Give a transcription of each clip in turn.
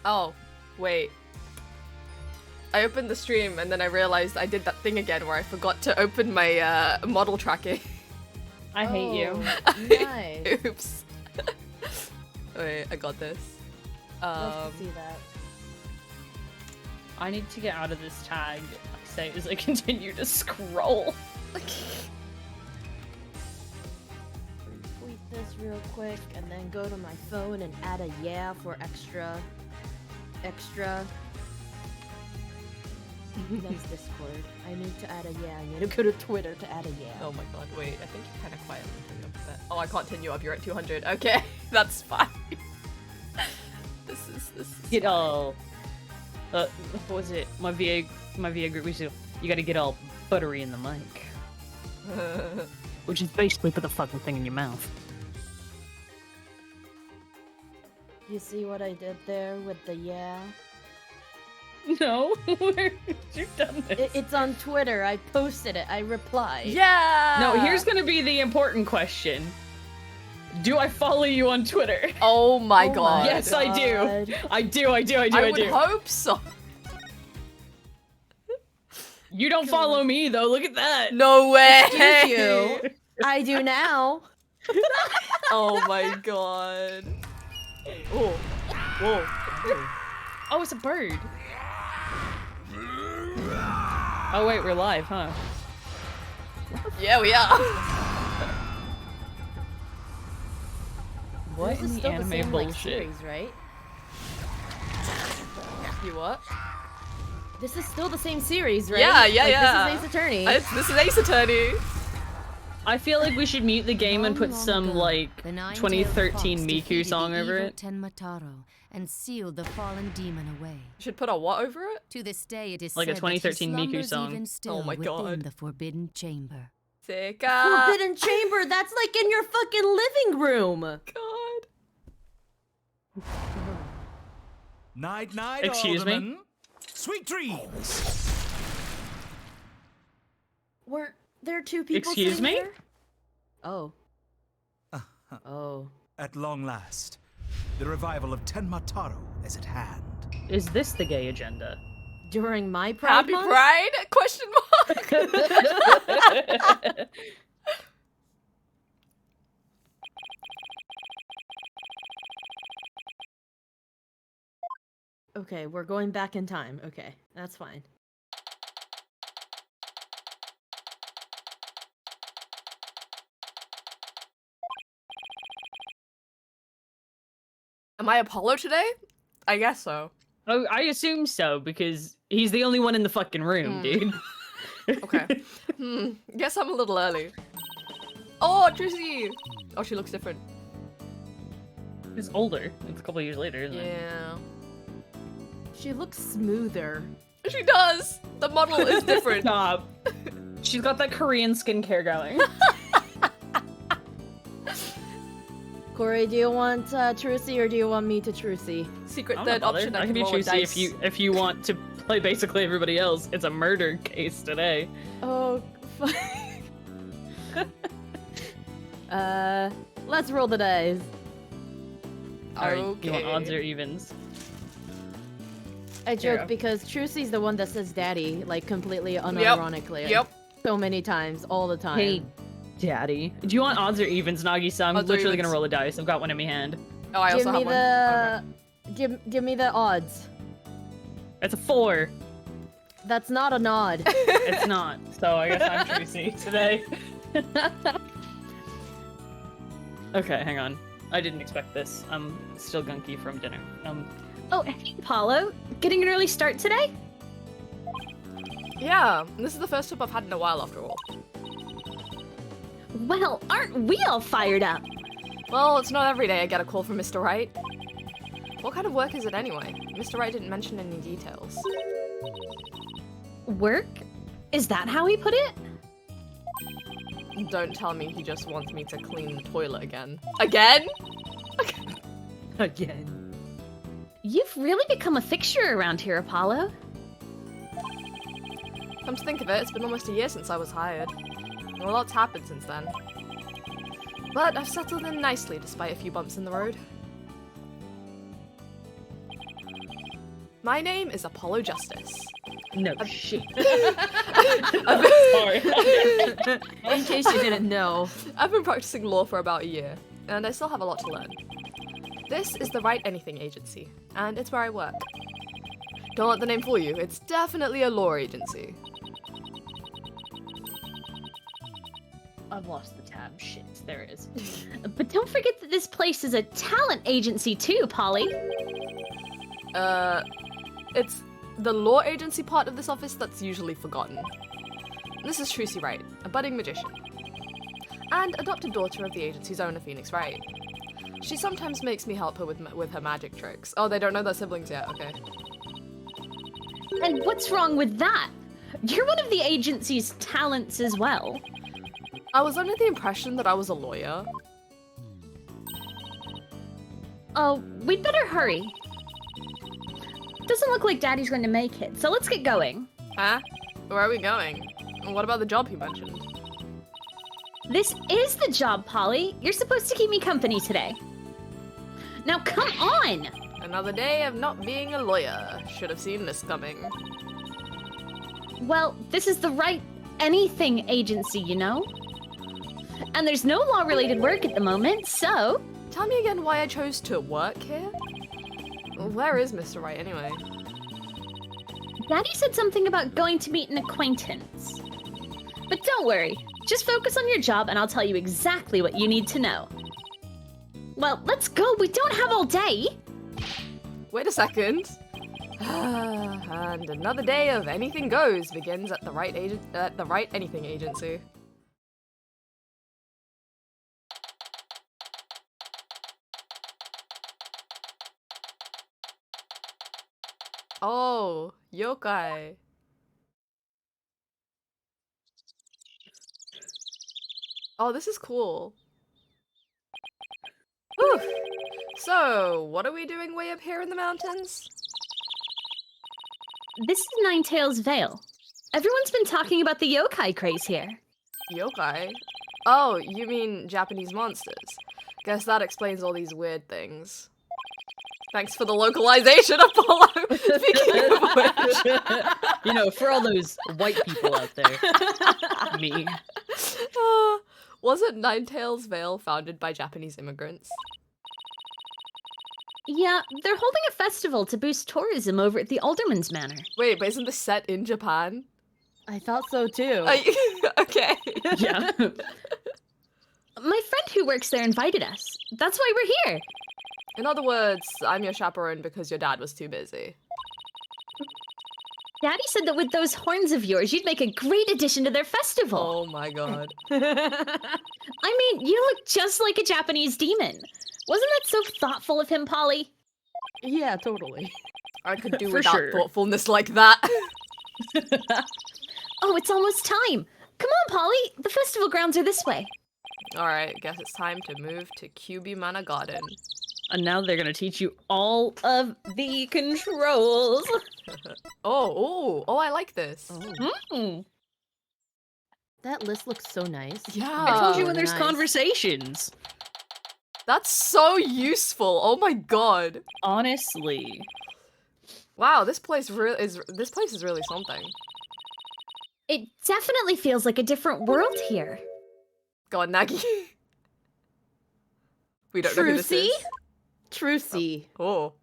Oh, wait. I opened the stream and then I realized I did that thing again where I forgot to open my model tracking. I hate you. Nice. Oops. Wait, I got this. Let's see that. I need to get out of this tag, I say, as I continue to scroll. Tweet this real quick and then go to my phone and add a yeah for extra. That's Discord. I need to add a yeah. I need to go to Twitter to add a yeah. Oh my god, wait, I think you're kind of quiet. Oh, I can't turn you up, you're at 200. Okay, that's fine. This is Get all... what was it? My VA group, we said, you gotta get all buttery in the mic. Which is basically put the fucking thing in your mouth. You see what I did there with the yeah? No, where did you done this? It's on Twitter. I posted it. I replied. Yeah! No, here's gonna be the important question. Do I follow you on Twitter? Oh my god. Yes, I do. I do. I would hope so. You don't follow me though, look at that. No way! Excuse you. I do now. Oh my god. Oh. Whoa. Oh, it's a bird. Oh wait, we're live, huh? Yeah, we are. What This is in the still anime same, bullshit? like, series, right? You what? This is still the same series, right? Yeah, yeah, like, yeah. This is Ace Attorney. This is Ace Attorney. I feel like we should mute the game and put some, like, 2013 Miku song over it. Tenmataro and sealed the fallen demon away. You should put a what over it? To this day, it is Like a said that he 2013 Miku slumbers song. even still Oh my within god. the forbidden chamber. Sika. Forbidden Chamber. That's like in your fucking living room. God. Night, night, Excuse me? Alderman. Sweet dreams. Were there two people Excuse sitting me? there? Oh. Oh. At long last, the revival of Tenmataro is at hand. Is this the gay agenda? During my Pride Happy month? Pride? Question mark. Okay, we're going back in time. Okay, that's fine. Am I Apollo today? I guess so. Oh, I assume so, because he's the only one in the fucking room, dude. Okay. Guess I'm a little early. Oh, Trissy! Oh, she looks different. He's older. It's a couple of years later, isn't it? Yeah. She looks smoother. She does! The model is different. Stop. She's got that Korean skincare going. Corey, do you want Trucy or do you want me to Trucy? Secret I'm third not bothered. option, I I can can be roll a choosy dice. if you want to play basically everybody else. It's a murder case today. Oh, fuck. Let's roll the dice. Alright, Okay. you want odds or evens? I joke Here. because Trucy's the one that says daddy, like, completely unironically. Yep. So many times, all the time. Hey, daddy. Do you want odds or evens, Nagi-san? I'm Odds or literally evens. gonna roll a dice. I've got one in my hand. Oh, I Give also me have one. the... Okay. Give me the odds. It's a 4. That's not a nod. It's not. So I guess I'm Tracy today. Okay, hang on. I didn't expect this. I'm still gunky from dinner. Oh, hey, Apollo. Getting an early start today? Yeah, this is the first trip I've had in a while after all. Well, aren't we all fired up? Well, it's not every day I get a call from Mr. Wright. What kind of work is it anyway? Mr. Wright didn't mention any details. Work? Is that how he put it? Don't tell me he just wants me to clean the toilet again. Again? Again. You've really become a fixture around here, Apollo. Come to think of it, it's been almost a year since I was hired. A lot's happened since then. But I've settled in nicely despite a few bumps in the road. My name is Apollo Justice. No shit. In case you didn't know. I've been practicing law for about a year, and I still have a lot to learn. This is the Wright Anything Agency, and it's where I work. Don't let the name fool you, it's definitely a law agency. I've lost the tab. Shit, there it is. But don't forget that this place is a talent agency too, Polly. It's the law agency part of this office that's usually forgotten. This is Trucy Wright, a budding magician, and adopted daughter of the agency's owner, Phoenix Wright. She sometimes makes me help her with her magic tricks. Oh, they don't know they're siblings yet, okay. And what's wrong with that? You're one of the agency's talents as well. I was under the impression that I was a lawyer. Oh, we'd better hurry. Doesn't look like Daddy's going to make it, so let's get going. Huh? Where are we going? And what about the job he mentioned? This is the job, Polly. You're supposed to keep me company today. Now come on! Another day of not being a lawyer. Should have seen this coming. Well, this is the Wright Anything Agency, you know? And there's no law-related work at the moment, so... Tell me again why I chose to work here? Where is Mr. Wright anyway? Daddy said something about going to meet an acquaintance. But don't worry, just focus on your job and I'll tell you exactly what you need to know. Well, let's go, we don't have all day! Wait a second. And another day of anything goes begins at the Wright Anything Agency. Oh, yokai. Oh, this is cool. Whew. So, what are we doing way up here in the mountains? This is Ninetail's Vale. Everyone's been talking about the yokai craze here. Yokai? Oh, you mean Japanese monsters. Guess that explains all these weird things. Thanks for the localization, Apollo! Speaking of which... You know, for all those white people out there. Me. Wasn't Ninetail's Vale founded by Japanese immigrants? Yeah, they're holding a festival to boost tourism over at the Alderman's Manor. Wait, but isn't this set in Japan? I thought so too. Okay. Yeah. My friend who works there invited us. That's why we're here. In other words, I'm your chaperone because your dad was too busy. Daddy said that with those horns of yours, you'd make a great addition to their festival. Oh my god. I mean, you look just like a Japanese demon. Wasn't that so thoughtful of him, Polly? Yeah, totally. I could do For without sure. thoughtfulness like that. Oh, it's almost time. Come on, Polly. The festival grounds are this way. Alright, guess it's time to move to Kyubi Mana Garden. And now they're gonna teach you all of the controls. Oh, I like this. Mm. That list looks so nice. Yeah. I told you when Really there's nice. conversations. That's so useful. Oh my god. Honestly. Wow, this place is really something. It definitely feels like a different world here. Go on, Nagi. We don't know who this Trucy? is. Trucy. Oh.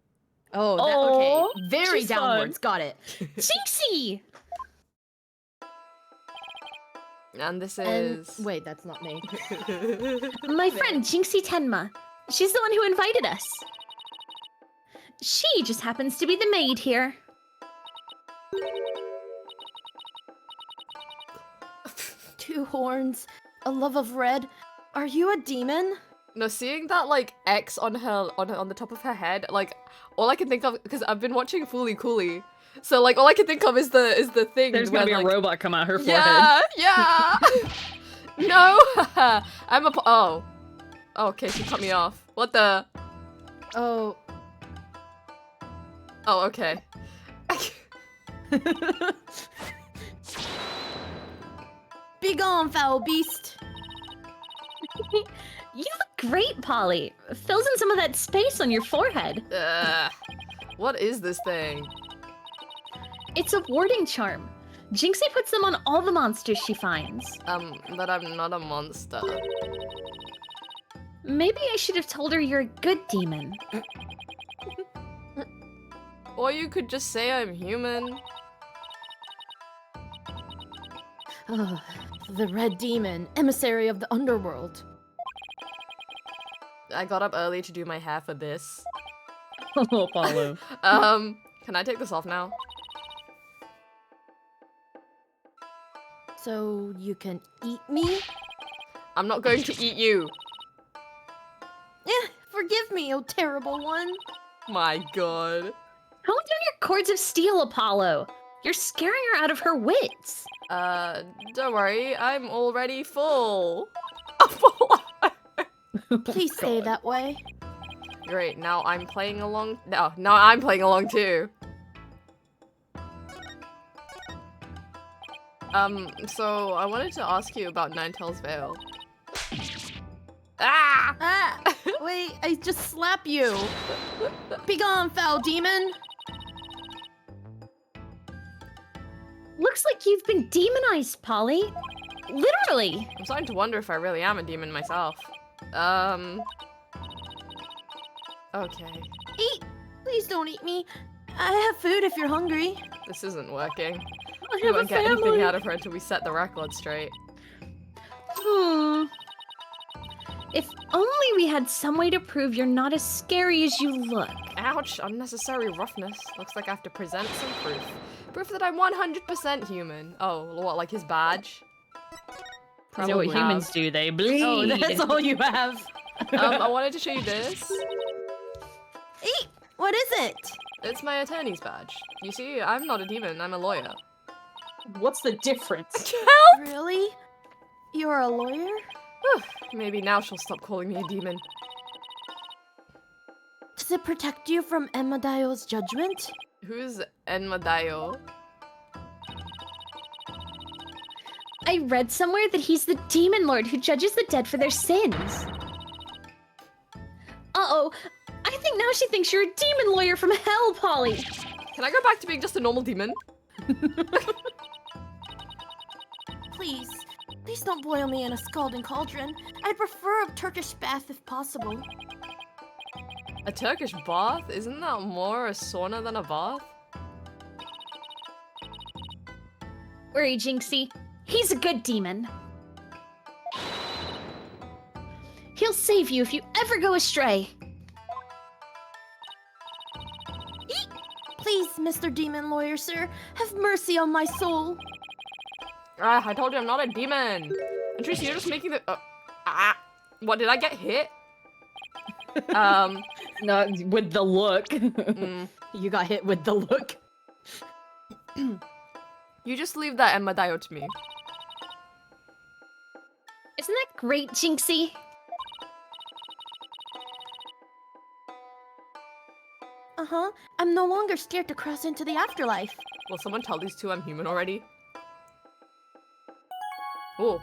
Oh, that, Oh, okay. Very she's downwards. Got it. Jinxie! And this And is... wait, that's not me. My friend Jinxie Tenma. She's the one who invited us. She just happens to be the maid here. Two horns, a love of red. Are you a demon? No, seeing that like X on her on the top of her head, like all I can think of, because I've been watching Fooly Cooly, so like all I can think of is the thing. There's where, gonna be like, a robot come out her forehead. Yeah. No. I'm a. Oh. Okay, she cut me off. What the? Oh. Oh, okay. Be gone, foul beast. You look great, Polly. Fills in some of that space on your forehead. What is this thing? It's a warding charm. Jinxie puts them on all the monsters she finds. But I'm not a monster. Maybe I should have told her you're a good demon. Or you could just say I'm human. Ugh, the Red Demon, emissary of the underworld. I got up early to do my hair for this. Oh, Apollo. Can I take this off now? So you can eat me? I'm not going to eat you. Forgive me, oh terrible one. My god. Calm down your cords of steel, Apollo. You're scaring her out of her wits. Don't worry, I'm already full. Please stay that way. Great, now I'm playing along. No, now I'm playing along too. So I wanted to ask you about Ninetales Veil. Ah! Ah! Wait, I just slap you. Begone, foul demon. Looks like you've been demonized, Polly. Literally. I'm starting to wonder if I really am a demon myself. Okay. Eat! Please don't eat me. I have food if you're hungry. This isn't working. I We have a won't get anything family. out of her until we set the record straight. If only we had some way to prove you're not as scary as you look. Ouch, unnecessary roughness. Looks like I have to present some proof. Proof that I'm 100% human. Oh, what, like his badge? You know what Probably humans have. do, they bleed. Oh, that's all you have. I wanted to show you this. Eat! What is it? It's my attorney's badge. You see, I'm not a demon, I'm a lawyer. What's the difference? Really? You're a lawyer? Whew, maybe now she'll stop calling me a demon. Does it protect you from Enmadaio's judgment? Who's Enmadaio? I read somewhere that he's the demon lord who judges the dead for their sins. Uh-oh. I think now she thinks you're a demon lawyer from hell, Polly. Can I go back to being just a normal demon? Please. Please don't boil me in a scalding cauldron. I'd prefer a Turkish bath if possible. A Turkish bath? Isn't that more a sauna than a bath? Worry, Jinxie. He's a good demon. He'll save you if you ever go astray. Eat! Please, Mr. Demon Lawyer, sir, have mercy on my soul. Ah, I told you I'm not a demon. And Tracy, you're just making the. What, did I get hit? No, with the look. You got hit with the look. You just leave that Enmadaio to me. Isn't that great, Jinxie? Uh-huh. I'm no longer scared to cross into the afterlife. Will someone tell these two I'm human already? Oh,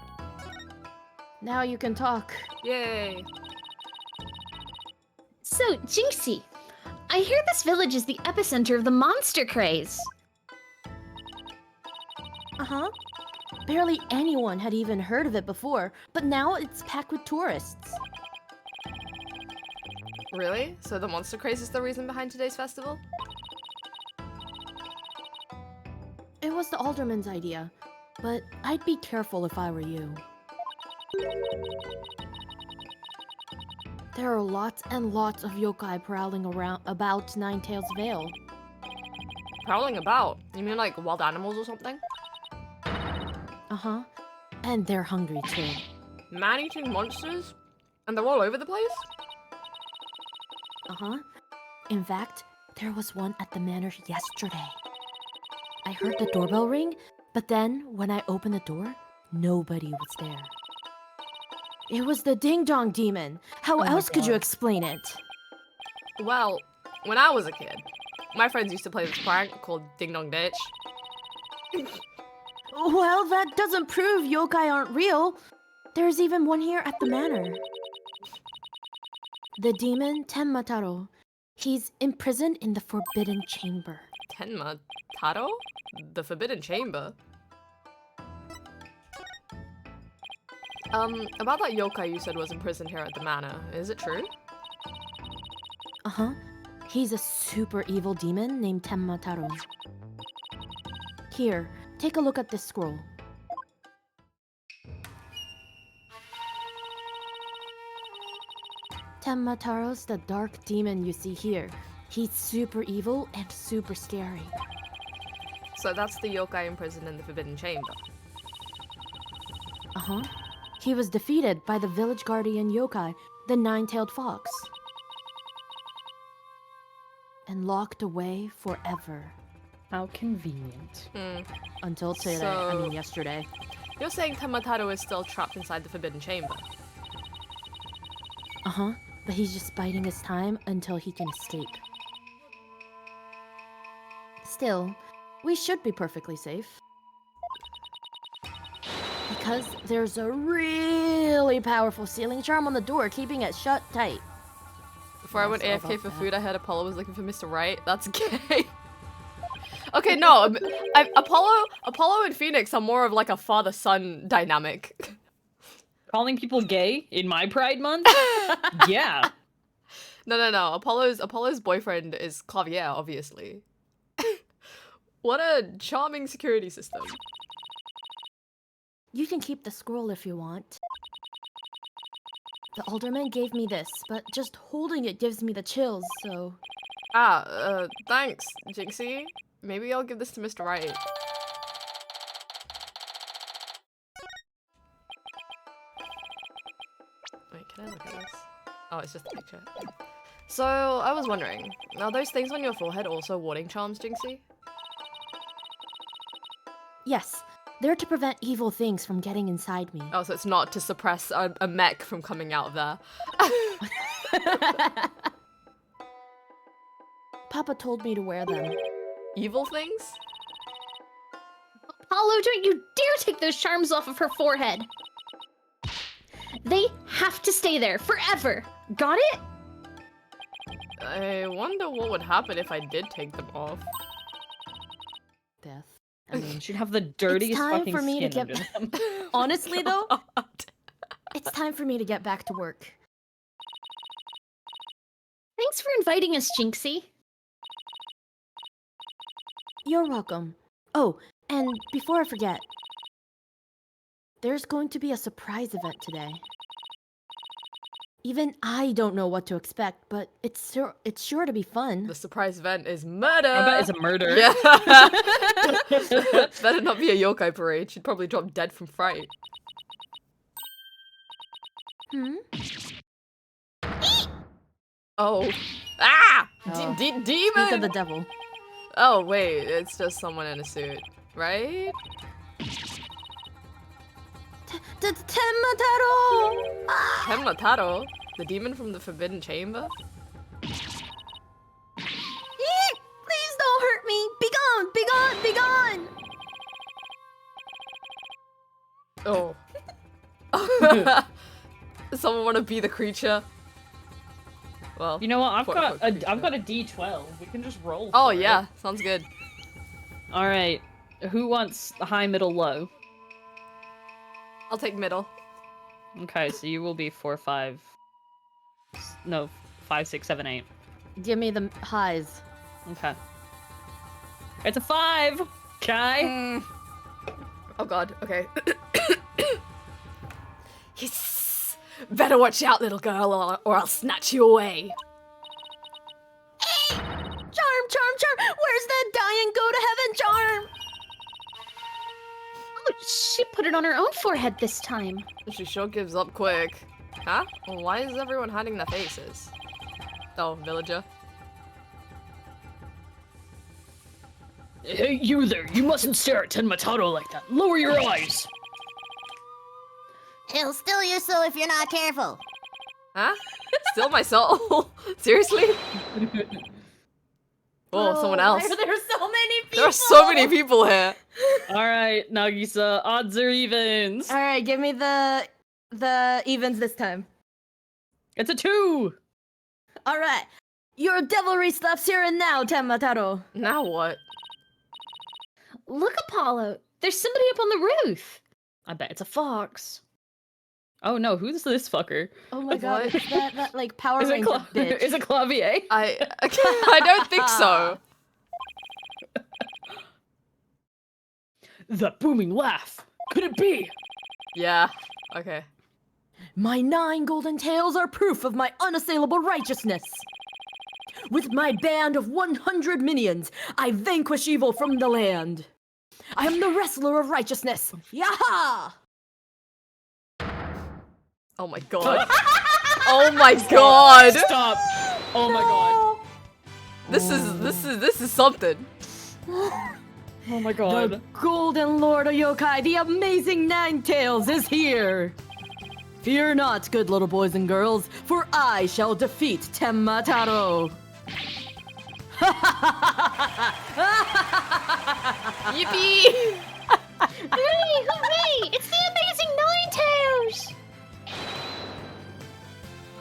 Now you can talk. yay. So, Jinxie, I hear this village is the epicenter of the monster craze. Uh-huh. Barely anyone had even heard of it before, but now it's packed with tourists. Really? So the monster craze is the reason behind today's festival? It was the alderman's idea, but I'd be careful if I were you. There are lots and lots of yokai prowling around about Ninetales Vale. Prowling about? You mean like wild animals or something? Uh-huh. And they're hungry too. Man-eating monsters? And they're all over the place? Uh-huh. In fact, there was one at the manor yesterday. I heard the doorbell ring, but then when I opened the door, nobody was there. It was the Ding Dong Demon. How else could you explain it? Well, when I was a kid, my friends used to play this prank called Ding Dong Ditch. Well, that doesn't prove yokai aren't real. There's even one here at the manor. The demon Tenmataro. He's imprisoned in the Forbidden Chamber. Tenma Taro? The Forbidden Chamber? About that yokai you said was imprisoned here at the manor, is it true? Uh-huh. He's a super evil demon named Tenma Taro. Here, take a look at this scroll. Tenma Taro's the dark demon you see here. He's super evil and super scary. So that's the yokai imprisoned in the Forbidden Chamber. Uh-huh. He was defeated by the village guardian yokai, the nine-tailed fox. And locked away forever. How convenient. Until today, So- yesterday. You're saying Tenma Taro is still trapped inside the Forbidden Chamber? Uh-huh. But he's just biding his time until he can escape. Still, we should be perfectly safe. Because there's a really powerful sealing charm on the door keeping it shut tight. Before I went That's all AFK about for that. food, I heard Apollo was looking for Mr. Wright. That's gay. Okay, no. Apollo and Phoenix are more of like a father-son dynamic. Calling people gay in my Pride Month? Yeah. No. Apollo's boyfriend is Clavier, obviously. What a charming security system. You can keep the scroll if you want. The alderman gave me this, but just holding it gives me the chills, so... Thanks, Jinxie. Maybe I'll give this to Mr. Wright. Wait, can I look at this? Oh, it's just a picture. So, I was wondering, are those things on your forehead also warding charms, Jinxie? Yes, they're to prevent evil things from getting inside me. Oh, so it's not to suppress a mech from coming out of there. Papa told me to wear them. Evil things? Apollo, don't you dare take those charms off of her forehead. They have to stay there forever. Got it? I wonder what would happen if I did take them off. Death. I mean, Should have the dirtiest time fucking for me to skin get under them. honestly though, it's time for me to get back to work. Thanks for inviting us, Jinxie. You're welcome. Oh, and before I forget, there's going to be a surprise event today. Even I don't know what to expect, but it's sure to be fun. The surprise event is murder! I bet it's a murder. Yeah! Better not be a yokai parade. She'd probably drop dead from fright. Hmm? Oh. Ah! Oh. Demon! Speak of the devil. Oh, wait. It's just someone in a suit. Right? Tenma-taro! Ah! Tenma Taro? The demon from the Forbidden Chamber? Please don't hurt me! Be gone! Be gone! Be gone! Oh. Someone want to be the creature? Well, You know what? I've quote, got unquote, a creature. D12. We can just roll. Oh, for it. yeah. Sounds good. All right. Who wants high, middle, low? I'll take middle. Okay, so you will be 4, 5. No, 5, 6, 7, 8. Give me the highs. Okay. It's a 5. Okay. Mm. Oh god, okay. Hiss. Better watch out, little girl, or I'll snatch you away. Charm, charm, charm! Where's that dying go to heaven charm? Oh, she put it on her own forehead this time. She sure gives up quick. Huh? Well, why is everyone hiding their faces? Oh, villager. Hey, you there. You mustn't stare at Tenmataro like that. Lower your eyes. He'll steal your soul if you're not careful. Huh? Steal my soul? Seriously? Oh, someone else. Why are there so many people? There are so many people here. All right, Nagisa. Odds or evens? All right, give me the evens this time. It's a 2. All right, Your devilry stops here and now, Temmataro. Now what? Look, Apollo. There's somebody up on the roof. I bet it's a fox. Oh no, who's this fucker? Oh my god, What? it's that like Power Is it, Ranger bitch. is it Clavier? I don't think so. That booming laugh. Could it be? Yeah. Okay. My 9 golden tails are proof of my unassailable righteousness. With my band of 100 minions, I vanquish evil from the land. I am the wrestler of righteousness. Yaha! Oh my god. Oh my god. Stop! Oh my god. This is something. Oh my The god. golden lord of yokai, the amazing Ninetales, is here. Fear not, good little boys and girls, for I shall defeat Temmataro. Yippee! Hooray! Hooray! It's the amazing Ninetales!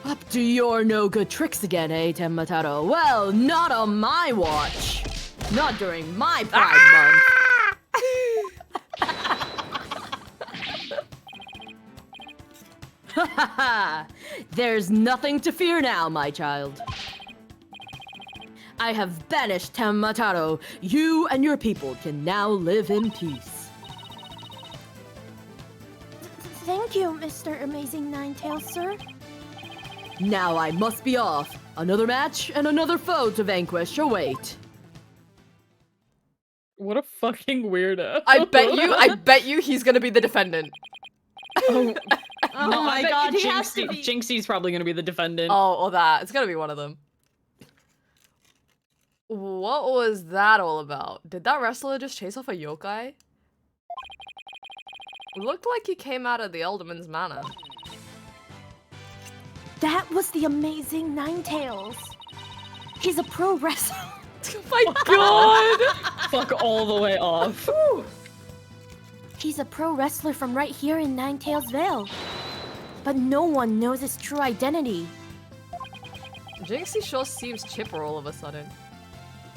Up to your no good tricks again, eh, Temmataro? Well, not on my watch. Not during my Pride Month. There's nothing to fear now, my child. I have banished Temmataro. You and your people can now live in peace. Thank you, Mr. Amazing Ninetales, sir. Now I must be off. Another match and another foe to vanquish await. What a fucking weirdo. I bet you he's gonna be the defendant. Oh No, my I bet god, you he has to be. Jinxie's probably gonna be the defendant. Oh, or that. It's gonna be one of them. What was that all about? Did that wrestler just chase off a yokai? Looked like he came out of the Elderman's manor. That was the Amazing Ninetales. He's a pro wrestler. Oh my god! Fuck all the way off. He's a pro wrestler from right here in Ninetales Vale. But no one knows his true identity. Jinxie sure seems chipper all of a sudden.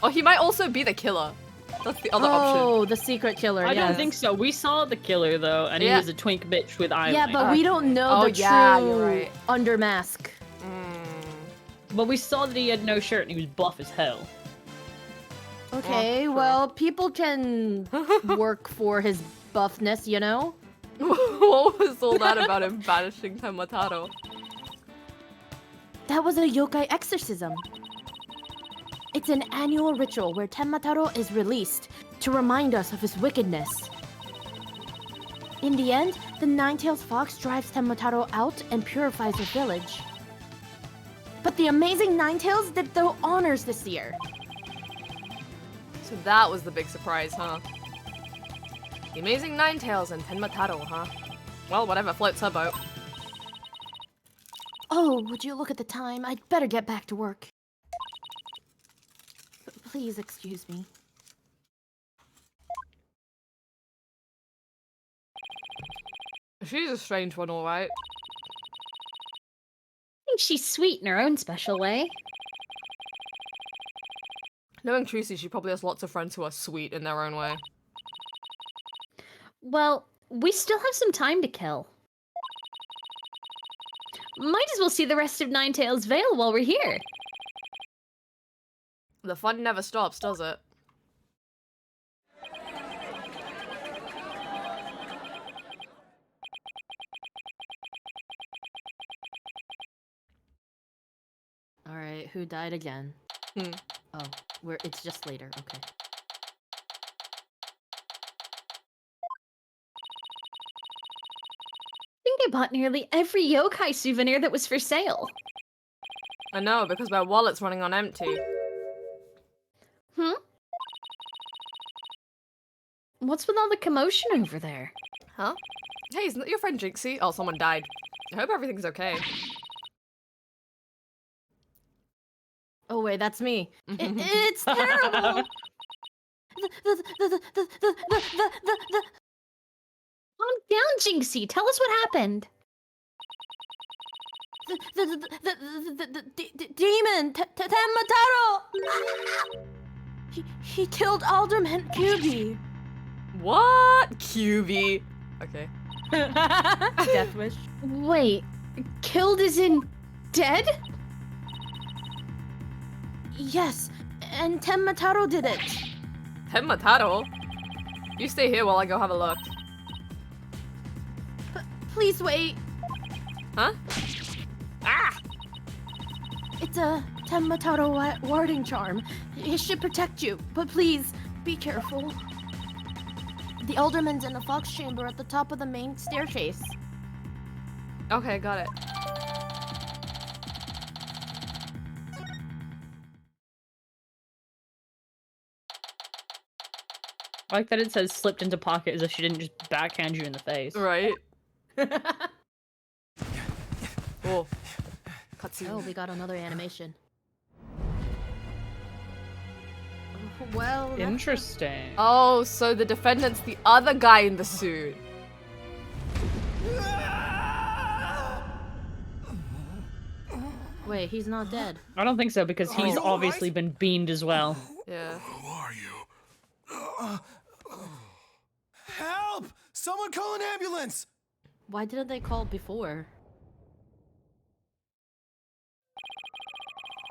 Oh, he might also be the killer. That's the other option. Oh, the secret killer. I don't yes. think so. We saw the killer though, and he Yeah. was a twink bitch with eyeliner. Yeah, but we don't know Oh, the yeah, true you're right. under mask. But we saw that he had no shirt and he was buff as hell. Okay, sure. well, people can work for his buffness, you know? What was all that about him banishing Temmataro? That was a yokai exorcism. It's an annual ritual where Temmataro is released to remind us of his wickedness. In the end, the Ninetales Fox drives Temmataro out and purifies the village. But the Amazing Ninetales did the honors this year. So that was the big surprise, huh? The Amazing Ninetales and Tenmataro, huh? Well, whatever floats her boat. Oh, would you look at the time? I'd better get back to work. Please excuse me. She's a strange one, alright. I think she's sweet in her own special way. Knowing Trucy, she probably has lots of friends who are sweet in their own way. Well, we still have some time to kill. Might as well see the rest of Ninetales Vale while we're here. The fun never stops, does it? Alright, who died again? Hmm. Oh, it's just later, okay. I think I bought nearly every yokai souvenir that was for sale. I know, because my wallet's running on empty. Hmm? What's with all the commotion over there? Huh? Hey, isn't that your friend Jinxie? Oh, someone died. I hope everything's okay. Oh wait, that's me. It's terrible! Calm down, Jinxie. Tell us what happened. the demon, Tenmataro! He killed Alderman QB. What? QB. Okay. Death wish. Wait, killed as in dead? Yes, and Tenmataro did it. Tenmataro? You stay here while I go have a look. Please wait. Huh? Ah! It's a Tenmataro warding charm. It should protect you, but please, be careful. The Alderman's in the fox chamber at the top of the main staircase. Okay, got it. I like that it says slipped into pocket as if she didn't just backhand you in the face. Right. Oh. Cutscene. Oh, we got another animation. Well, Interesting. Oh, so the defendant's the other guy in the suit. wait, he's not dead. I don't think so because he's you all obviously right? been beamed as well. Yeah. Who are you? Help! Someone call an ambulance! Why didn't they call before?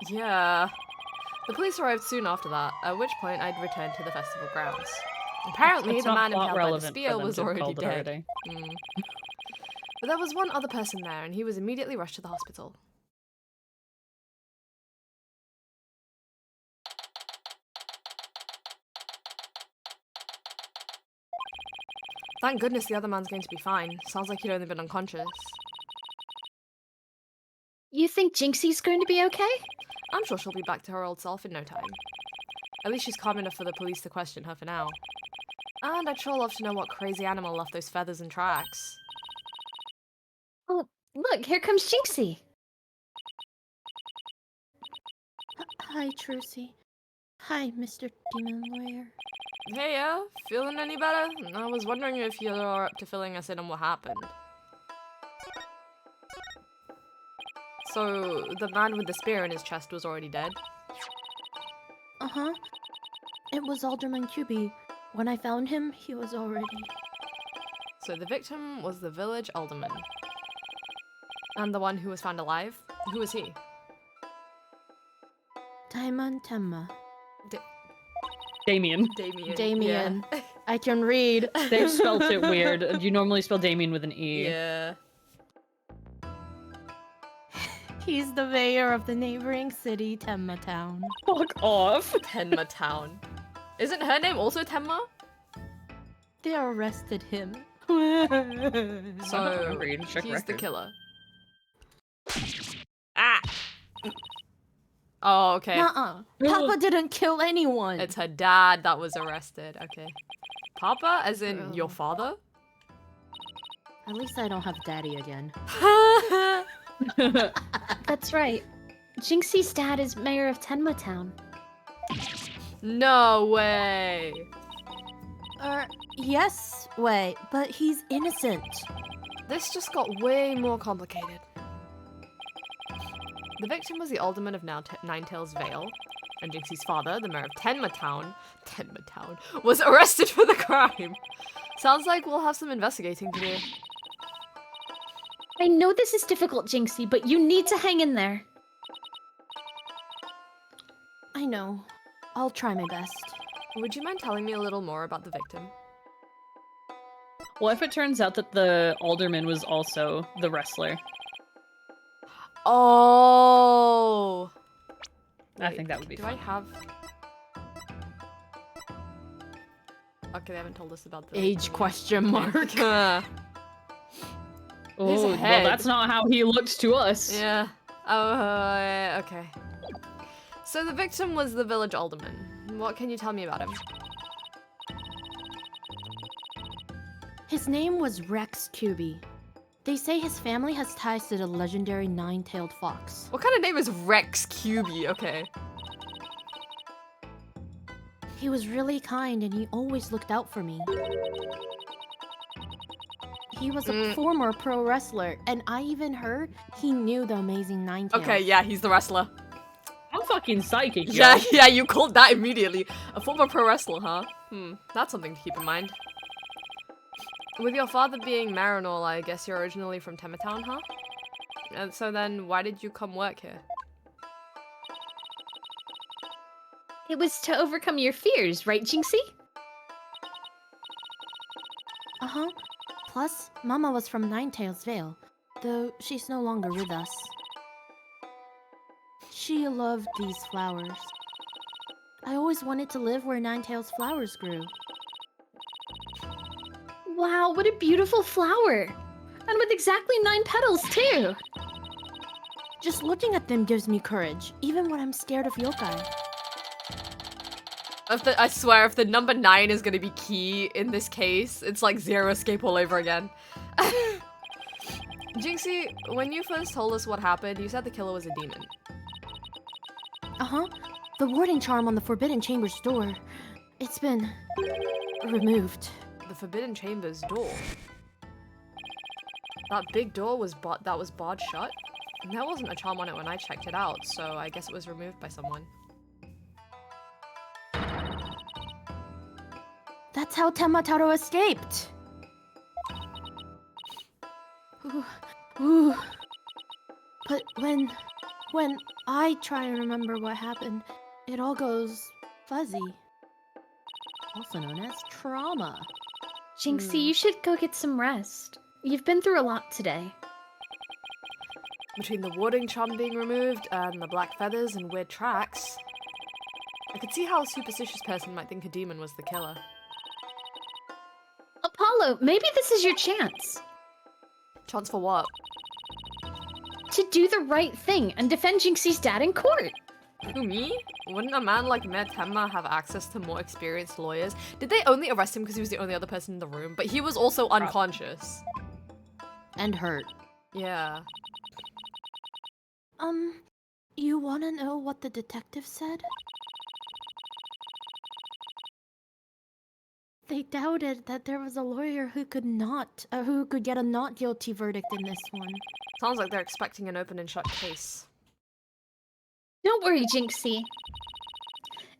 Yeah. The police arrived soon after that, at which point I'd returned to the festival grounds. Apparently, It's the not man plot impaled by the relevant for spear them was to have already called it dead. already. Mm. But there was one other person there, and he was immediately rushed to the hospital. Thank goodness the other man's going to be fine. Sounds like he'd only been unconscious. You think Jinxie's going to be okay? I'm sure she'll be back to her old self in no time. At least she's calm enough for the police to question her for now. And I'd sure love to know what crazy animal left those feathers and tracks. Oh, look, here comes Jinxie. Hi, Trucy. Hi, Mr. Demon Warrior. Hey, yeah? Feeling any better? I was wondering if you're up to filling us in on what happened. So, the man with the spear in his chest was already dead? Uh-huh. It was Alderman QB. When I found him, he was already... So the victim was the village alderman. And the one who was found alive? Who was he? Taimon Temma. Damien. Damien. Damien. I can read. They've spelt it weird. You normally spell Damien with an E. Yeah. He's the mayor of the neighboring city, Temma Town. Fuck off. Tenma Town. Isn't her name also Tenma? They arrested him. So, Read, check he's the record. killer. Ah! Oh, okay. Nuh-uh. Papa didn't kill anyone. It's her dad that was arrested. Okay. Papa, as in your father? At least I don't have daddy again. That's right. Jinxie's dad is mayor of Tenma Town. No way. Yes, wait, but he's innocent. This just got way more complicated. The victim was the alderman of Ninetails Vale, and Jinxie's father, the mayor of Tenma Town, was arrested for the crime. Sounds like we'll have some investigating to do. I know this is difficult, Jinxie, but you need to hang in there. I know. I'll try my best. Would you mind telling me a little more about the victim? What if it turns out that the alderman was also the wrestler? Oh. I think that would be Do fun. I have... Okay, they haven't told us about the Age question mark. Oh, well, head. that's not how he looked to us. Yeah. Okay. So the victim was the village alderman. What can you tell me about him? His name was Rex QB. They say his family has ties to the legendary nine-tailed fox. What kind of name is Rex QB? Okay. He was really kind and he always looked out for me. He was a former pro wrestler, and I even heard he knew the amazing Ninetales. Okay, yeah, he's the wrestler. I'm fucking psychic, Yeah, yo. yeah, you called that immediately. A former pro wrestler, huh? That's something to keep in mind. With your father being Marinol, I guess you're originally from Tematown, huh? And so then, why did you come work here? It was to overcome your fears, right, Jinxie? Uh-huh. Plus, Mama was from Ninetales Vale, though she's no longer with us. She loved these flowers. I always wanted to live where Ninetales flowers grew. Wow, what a beautiful flower! And with exactly 9 petals, too! Just looking at them gives me courage, even when I'm scared of yokai. I swear, if the number 9 is gonna be key in this case, it's like Zero Escape all over again. Jinxie, when you first told us what happened, you said the killer was a demon. Uh-huh. The warding charm on the Forbidden Chamber's door. It's been removed. The Forbidden Chamber's door. That big door was barred shut? And there wasn't a charm on it when I checked it out, so I guess it was removed by someone. That's how Temmataro escaped. Ooh. But when I try and remember what happened, it all goes fuzzy. Also known as trauma. Jinxie, you should go get some rest. You've been through a lot today. Between the warding charm being removed and the black feathers and weird tracks, I could see how a superstitious person might think a demon was the killer. Apollo, maybe this is your chance. Chance for what? To do the right thing and defend Jinxie's dad in court. Who, me? Wouldn't a man like Mayor Tenma have access to more experienced lawyers? Did they only arrest him because he was the only other person in the room? But he was also unconscious. And hurt. Yeah. You wanna know what the detective said? They doubted that there was a lawyer who could get a not guilty verdict in this one. Sounds like they're expecting an open and shut case. Don't worry, Jinxie.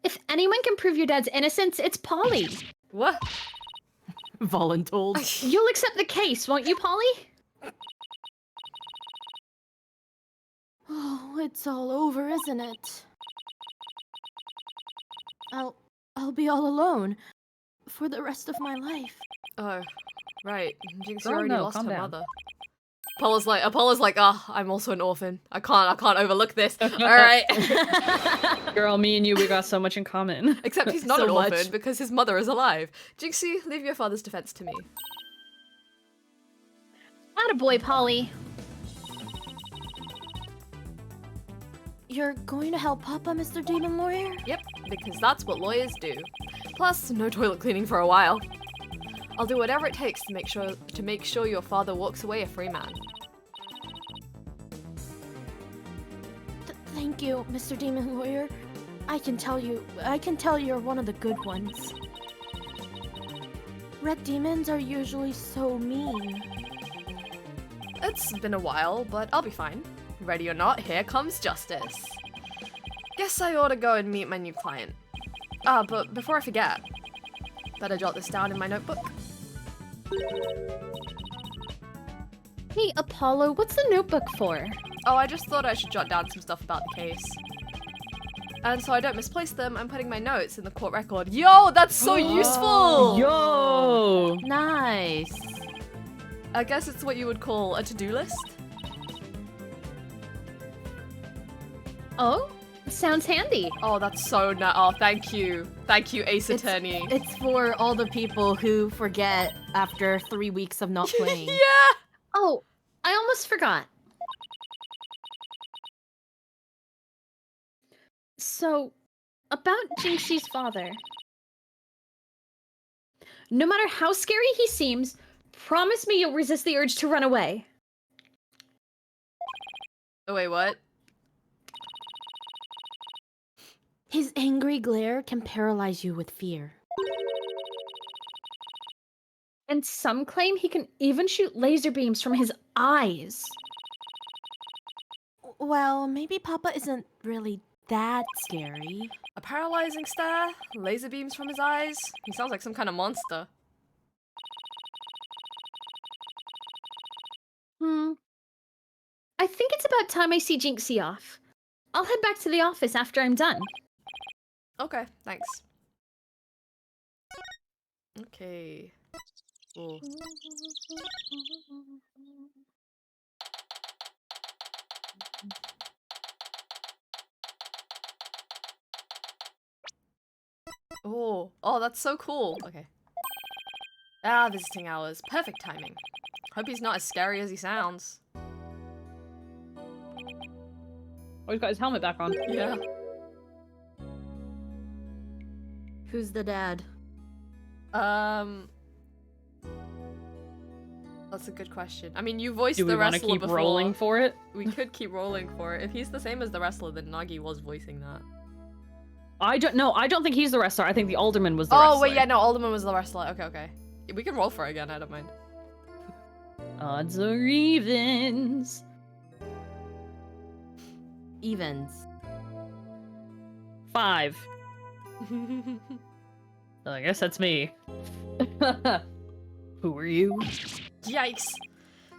If anyone can prove your dad's innocence, it's Polly. What? Voluntold. You'll accept the case, won't you, Polly? Oh, it's all over, isn't it? I'll be all alone for the rest of my life. Oh, right. Jinxie Girl, already no, lost calm her down. mother. Apollo's like, I'm also an orphan. I can't overlook this. Alright. Girl, me and you, we got so much in common. Except he's not So an orphan much. because his mother is alive. Jinxie, leave your father's defense to me. Attaboy, Polly. You're going to help Papa, Mr. Demon Lawyer? Yep, because that's what lawyers do. Plus, no toilet cleaning for a while. I'll do whatever it takes to make sure your father walks away a free man. Thank you, Mr. Demon Lawyer. I can tell you're one of the good ones. Red demons are usually so mean. It's been a while, but I'll be fine. Ready or not, here comes justice. Guess I ought to go and meet my new client. But before I forget, better jot this down in my notebook. Hey, Apollo, what's the notebook for? Oh, I just thought I should jot down some stuff about the case. And so I don't misplace them, I'm putting my notes in the court record. Yo, that's so useful! Yo! Nice. I guess it's what you would call a to-do list. Oh, sounds handy. Oh, that's so nice. Oh, thank you. Thank you, Ace Attorney. It's for all the people who forget after 3 weeks of not playing. Yeah! Oh, I almost forgot. So, about Jinxie's father. No matter how scary he seems, promise me you'll resist the urge to run away. Oh, wait, what? His angry glare can paralyze you with fear. And some claim he can even shoot laser beams from his eyes. Well, maybe Papa isn't really that scary. A paralyzing stare, laser beams from his eyes. He sounds like some kind of monster. I think it's about time I see Jinxie off. I'll head back to the office after I'm done. Okay, thanks. Okay. Ooh. Oh, that's so cool. Okay. Ah, visiting hours. Perfect timing. Hope he's not as scary as he sounds. Oh, he's got his helmet back on. Yeah. Who's the dad? That's a good question. I mean, you voiced Do we the want to wrestler keep before. rolling for it? We could keep rolling for it. If he's the same as the wrestler, then Nagi was voicing that. I don't think he's the wrestler. I think the alderman was the wrestler. Oh, wait, yeah, no, Alderman was the wrestler. Okay, okay. We can roll for it again, I don't mind. Odds or evens. Evens. 5. I guess that's me. Who are you? Yikes.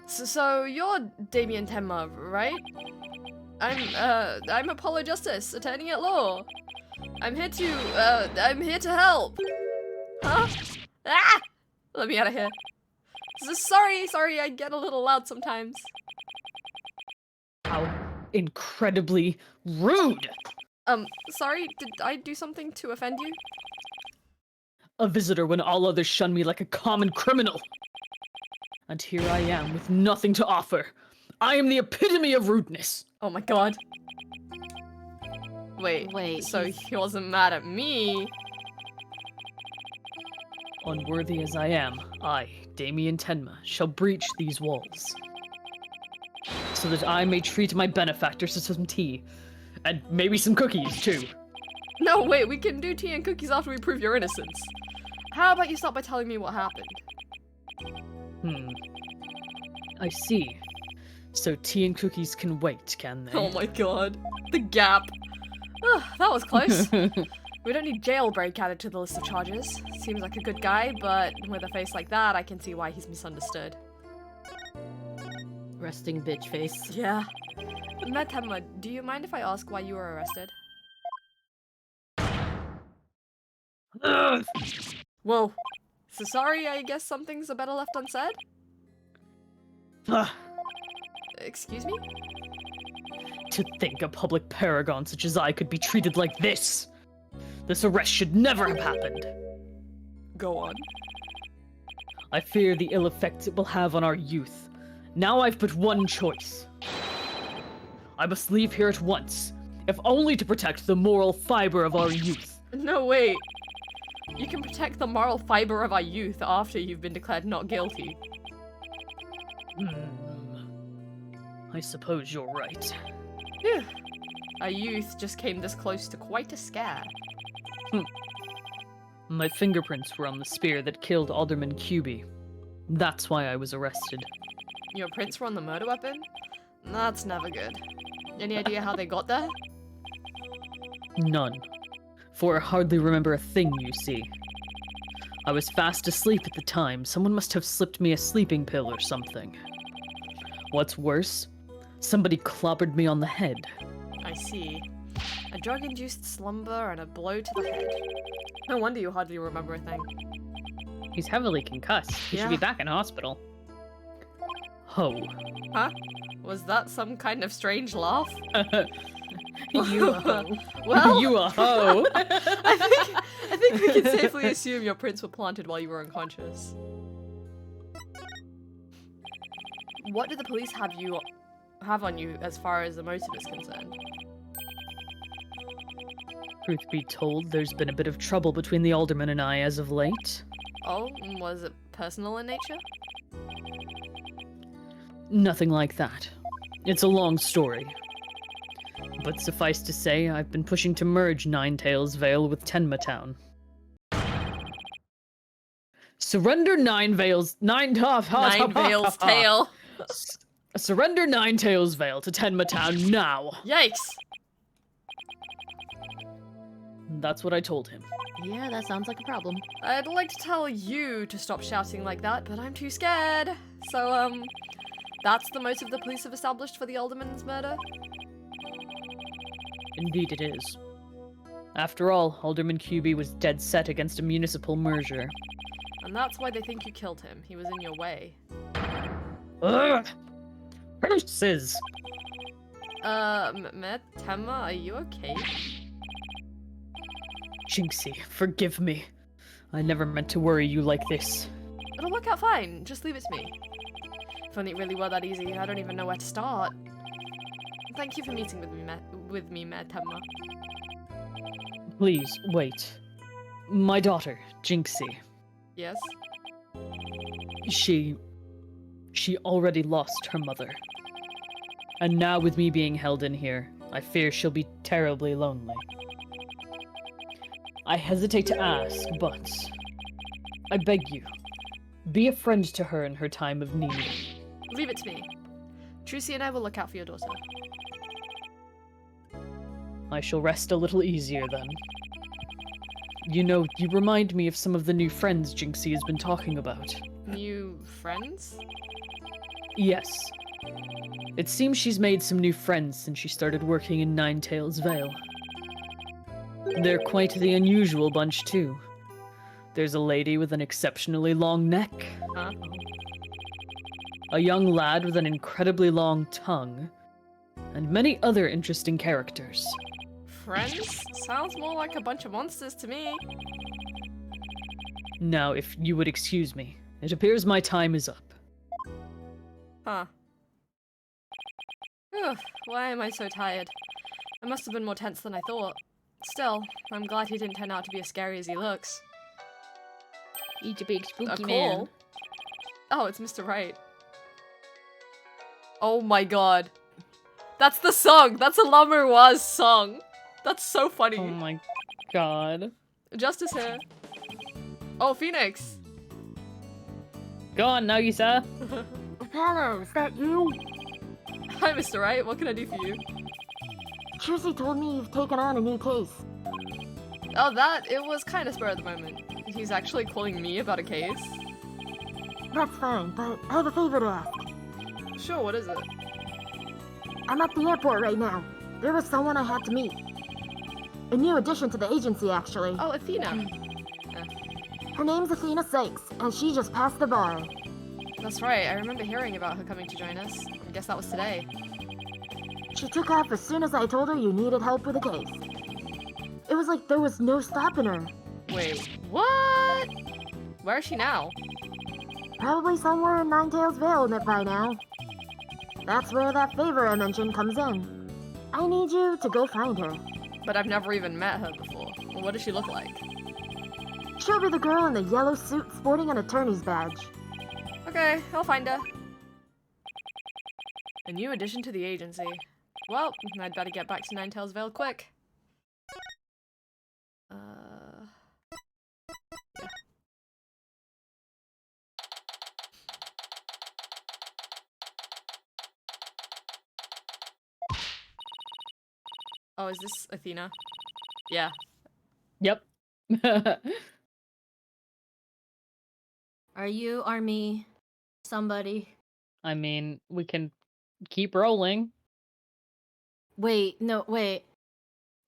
So you're Damien Tenma, right? I'm Apollo Justice, attorney at law. I'm here to help. Huh? Ah! Let me out of here. Sorry, I get a little loud sometimes. How incredibly rude! Sorry, did I do something to offend you? A visitor when all others shun me like a common criminal. And here I am with nothing to offer. I am the epitome of rudeness. Oh my god. Wait, so he's- he wasn't mad at me? Unworthy as I am, I, Damien Tenma, shall breach these walls. So that I may treat my benefactors to some tea. And maybe some cookies, too. No, wait, we can do tea and cookies after we prove your innocence. How about you start by telling me what happened? I see. So tea and cookies can wait, can they? Oh my god. The gap. That was close. We don't need jailbreak added to the list of charges. Seems like a good guy, but with a face like that, I can see why he's misunderstood. Resting bitch face. Yeah. Tenma, do you mind if I ask why you were arrested? Ugh. Whoa. So sorry, I guess some things are better left unsaid? Ugh. Excuse me? To think a public paragon such as I could be treated like this! This arrest should never have happened! Go on. I fear the ill effects it will have on our youth. Now I've but one choice. I must leave here at once, if only to protect the moral fiber of our youth. No, wait. You can protect the moral fiber of our youth after you've been declared not guilty. I suppose you're right. Phew. Our youth just came this close to quite a scare. My fingerprints were on the spear that killed Alderman Cuby. That's why I was arrested. Your prints were on the murder weapon? That's never good. Any idea how they got there? None. For I hardly remember a thing, you see. I was fast asleep at the time. Someone must have slipped me a sleeping pill or something. What's worse, somebody clobbered me on the head. I see. A drug-induced slumber and a blow to the head. No wonder you hardly remember a thing. He's heavily concussed. He should be Yeah. back in hospital. Ho. Huh? Was that some kind of strange laugh? You a hoe. Well, You a hoe. I think we can safely assume your prints were planted while you were unconscious. What did the police have on you as far as the motive is concerned? Truth be told, there's been a bit of trouble between the alderman and I as of late. Oh, was it personal in nature? Nothing like that. It's a long story. But suffice to say, I've been pushing to merge Ninetails Vale with Tenma Town. Surrender Nine Veils Tail. Surrender Nine Tails Veil to Tenma Town now. Yikes. That's what I told him. Yeah, that sounds like a problem. I'd like to tell you to stop shouting like that, but I'm too scared. So, that's the motive the police have established for the alderman's murder? Indeed it is. After all, Alderman QB was dead set against a municipal merger. And that's why they think you killed him. He was in your way. Ugh! Curses! Temma, are you okay? Jinxie, forgive me. I never meant to worry you like this. It'll work out fine. Just leave it to me. If only it really were that easy, I don't even know where to start. Thank you for meeting with me, Temma. Please, wait. My daughter, Jinxie. Yes? She already lost her mother. And now with me being held in here, I fear she'll be terribly lonely. I hesitate to ask, but I beg you, be a friend to her in her time of need. Leave it to me. Trucy and I will look out for your daughter. I shall rest a little easier then. You know, you remind me of some of the new friends Jinxie has been talking about. New friends? Yes. It seems she's made some new friends since she started working in Ninetails Vale. They're quite the unusual bunch, too. There's a lady with an exceptionally long neck. Huh? A young lad with an incredibly long tongue. And many other interesting characters. Friends? Sounds more like a bunch of monsters to me. Now, if you would excuse me, it appears my time is up. Huh. Ugh, why am I so tired? I must have been more tense than I thought. Still, I'm glad he didn't turn out to be as scary as he looks. He's a big A spooky call? man. Oh, it's Mr. Wright. Oh my god. That's the song! That's a Lamerwa's song! That's so funny. Oh my god. Justice here. Oh, Phoenix! Go on, Nagisa. Hello, is that you? Hi, Mr. Wright. What can I do for you? Trucy told me you've taken on a new case. Oh, it was kind of spur of the moment. He's actually calling me about a case? That's fine, but I have a favor to ask. Sure, what is it? I'm at the airport right now. There was someone I had to meet. A new addition to the agency, actually. Oh, Athena. Her name's Athena Sykes, and she just passed the bar. That's right, I remember hearing about her coming to join us. I guess that was today. She took off as soon as I told her you needed help with a case. It was like there was no stopping her. Wait, what? Where is she now? Probably somewhere in Ninetails Vale by now. That's where that favor I mentioned comes in. I need you to go find her. But I've never even met her before. Well, what does she look like? She'll be the girl in the yellow suit sporting an attorney's badge. Okay, I'll find her. A new addition to the agency. Well, I'd better get back to Ninetails Vale quick. Yeah. Oh, is this Athena? Yeah. Yep. Are you, Army, somebody? I mean, we can keep rolling. Wait, no, wait.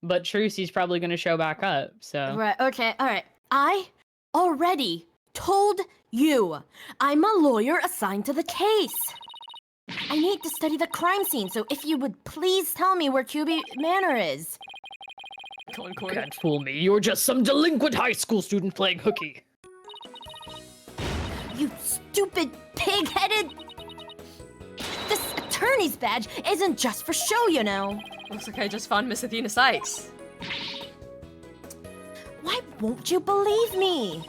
But Trucy's probably gonna show back up, so... Right, okay, alright. I already told you I'm a lawyer assigned to the case. I need to study the crime scene, so if you would please tell me where QB Manor is. Come on, Corey. Can't fool me, you're just some delinquent high school student playing hooky. You stupid pig-headed... This attorney's badge isn't just for show, you know. Looks like I just found Miss Athena Sykes. Why won't you believe me?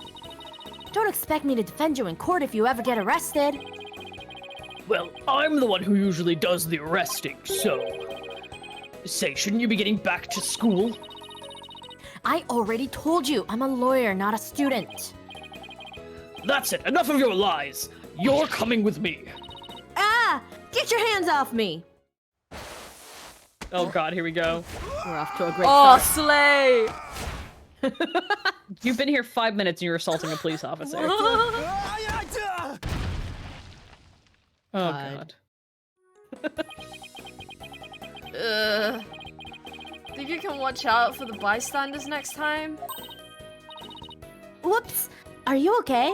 Don't expect me to defend you in court if you ever get arrested. Well, I'm the one who usually does the arresting, so... Say, shouldn't you be getting back to school? I already told you I'm a lawyer, not a student. That's it. Enough of your lies. You're coming with me. Ah! Get your hands off me! Oh god, here we go. We're off to a great Oh, start. slay! You've been here 5 minutes and you're assaulting a police officer. Oh god. Think you can watch out for the bystanders next time? Whoops! Are you okay?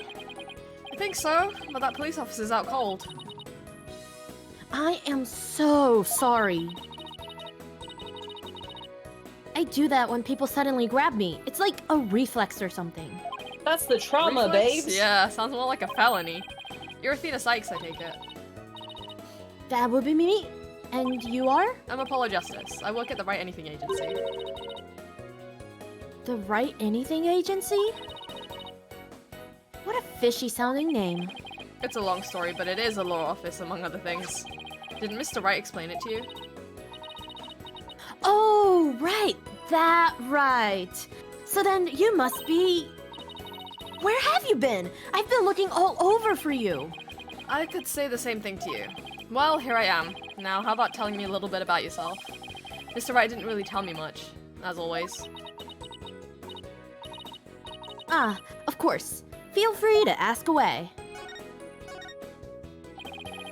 I think so, but that police officer's out cold. I am so sorry. I do that when people suddenly grab me. It's like a reflex or something. That's the trauma, Reflex? babes. Yeah, sounds more like a felony. You're Athena Sykes, I take it. That would be me. And you are? I'm Apollo Justice. I work at the Wright Anything Agency. The Wright Anything Agency? What a fishy sounding name. It's a long story, but it is a law office, among other things. Didn't Mr. Wright explain it to you? Oh, right. That right. So then you must be... Where have you been? I've been looking all over for you. I could say the same thing to you. Well, here I am. Now, how about telling me a little bit about yourself? Mr. Wright didn't really tell me much, as always. Ah, of course. Feel free to ask away.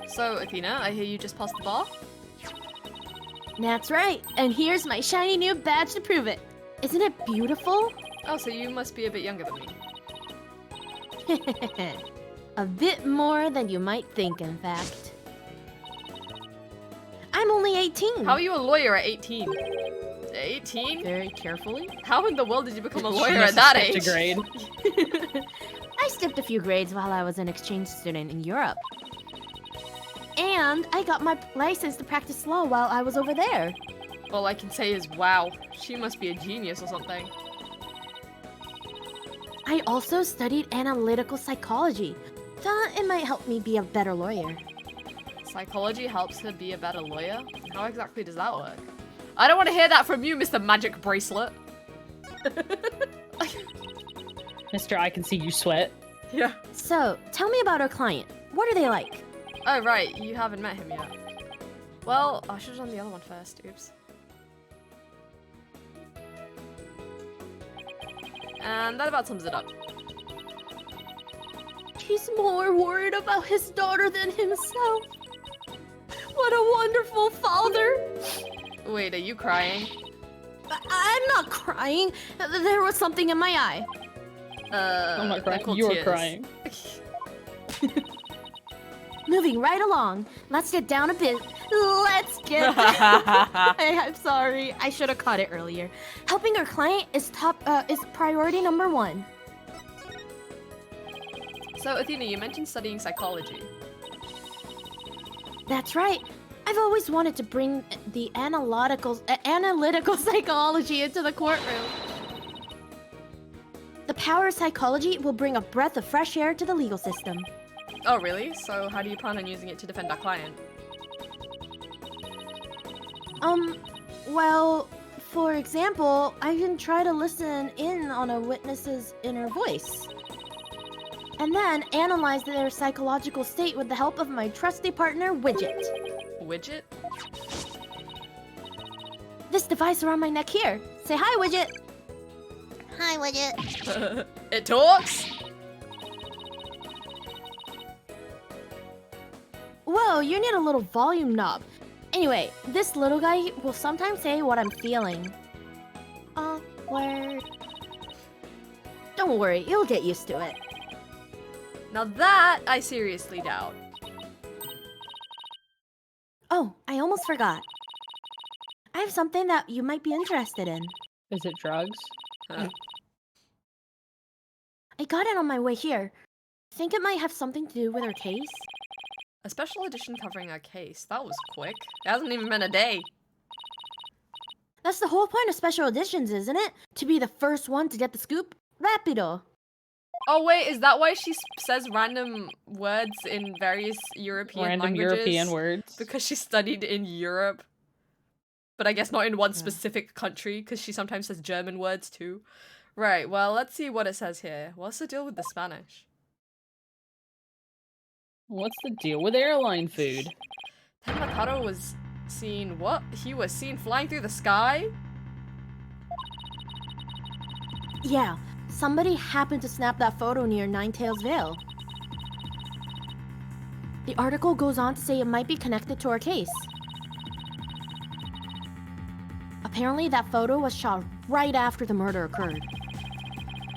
So, Athena, I hear you just passed the bar? That's right. And here's my shiny new badge to prove it. Isn't it beautiful? Oh, so you must be a bit younger than me. A bit more than you might think, in fact. I'm only 18. How are you a lawyer at 18? 18? Very carefully. How in the world did you become a lawyer She at must that have age? skipped a grade. I skipped a few grades while I was an exchange student in Europe. And I got my license to practice law while I was over there. All I can say is, wow, she must be a genius or something. I also studied analytical psychology. Thought it might help me be a better lawyer. Psychology helps her be a better lawyer? How exactly does that work? I don't want to hear that from you, Mr. Magic Bracelet. Mister, I can see you sweat. Yeah. So, tell me about our client. What are they like? Oh, right, you haven't met him yet. Well, I should have done the other one first. Oops. And that about sums it up. He's more worried about his daughter than himself. What a wonderful father. Wait, are you crying? I'm not crying. There was something in my eye. I'm not they're crying. called You're tears. crying. Moving right along. Let's get down a bit. Let's get I'm sorry. I should have caught it earlier. Helping our client is priority number 1. So, Athena, you mentioned studying psychology. That's right. I've always wanted to bring the analytical psychology into the courtroom. The power of psychology will bring a breath of fresh air to the legal system. Oh, really? So, how do you plan on using it to defend our client? Well, for example, I can try to listen in on a witness's inner voice. And then analyze their psychological state with the help of my trusty partner, Widget. Widget? This device around my neck here. Say hi, Widget. Hi, Widget. It talks? Whoa, you need a little volume knob. Anyway, this little guy will sometimes say what I'm feeling. Awkward. Don't worry, you'll get used to it. Now that I seriously doubt. Oh, I almost forgot. I have something that you might be interested in. Is it drugs? Huh. I got it on my way here. Think it might have something to do with our case? A special edition covering our case. That was quick. It hasn't even been a day. That's the whole point of special editions, isn't it? To be the first one to get the scoop? Rapido. Oh wait, is that why she says random words in various European Random languages? European words. Because she studied in Europe. But I guess not in one specific country, because she sometimes says German words too. Right, well, let's see what it says here. What's the deal with the Spanish? What's the deal with airline food? Tenmataro was seen, what? He was seen flying through the sky? Yeah, somebody happened to snap that photo near Ninetails Vale. The article goes on to say it might be connected to our case. Apparently, that photo was shot right after the murder occurred.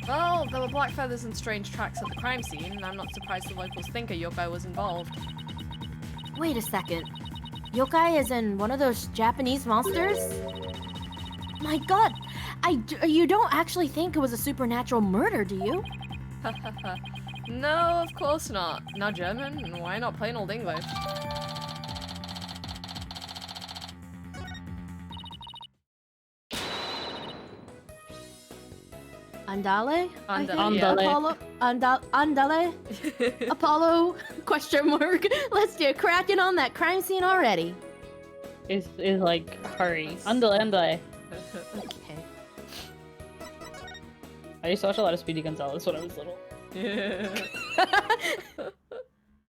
Well, there were black feathers and strange tracks at the crime scene, and I'm not surprised the locals think a yokai was involved. Wait a second. Yokai is in one of those Japanese monsters? My god, you don't actually think it was a supernatural murder, do you? No, of course not. Not German, and why not plain old English? Andale? I think. Andale. Apollo? Andale? Apollo? Question mark. Let's get cracking on that crime scene already. Is like, hurry. Andale. Okay. I used to watch a lot of Speedy Gonzales when I was little.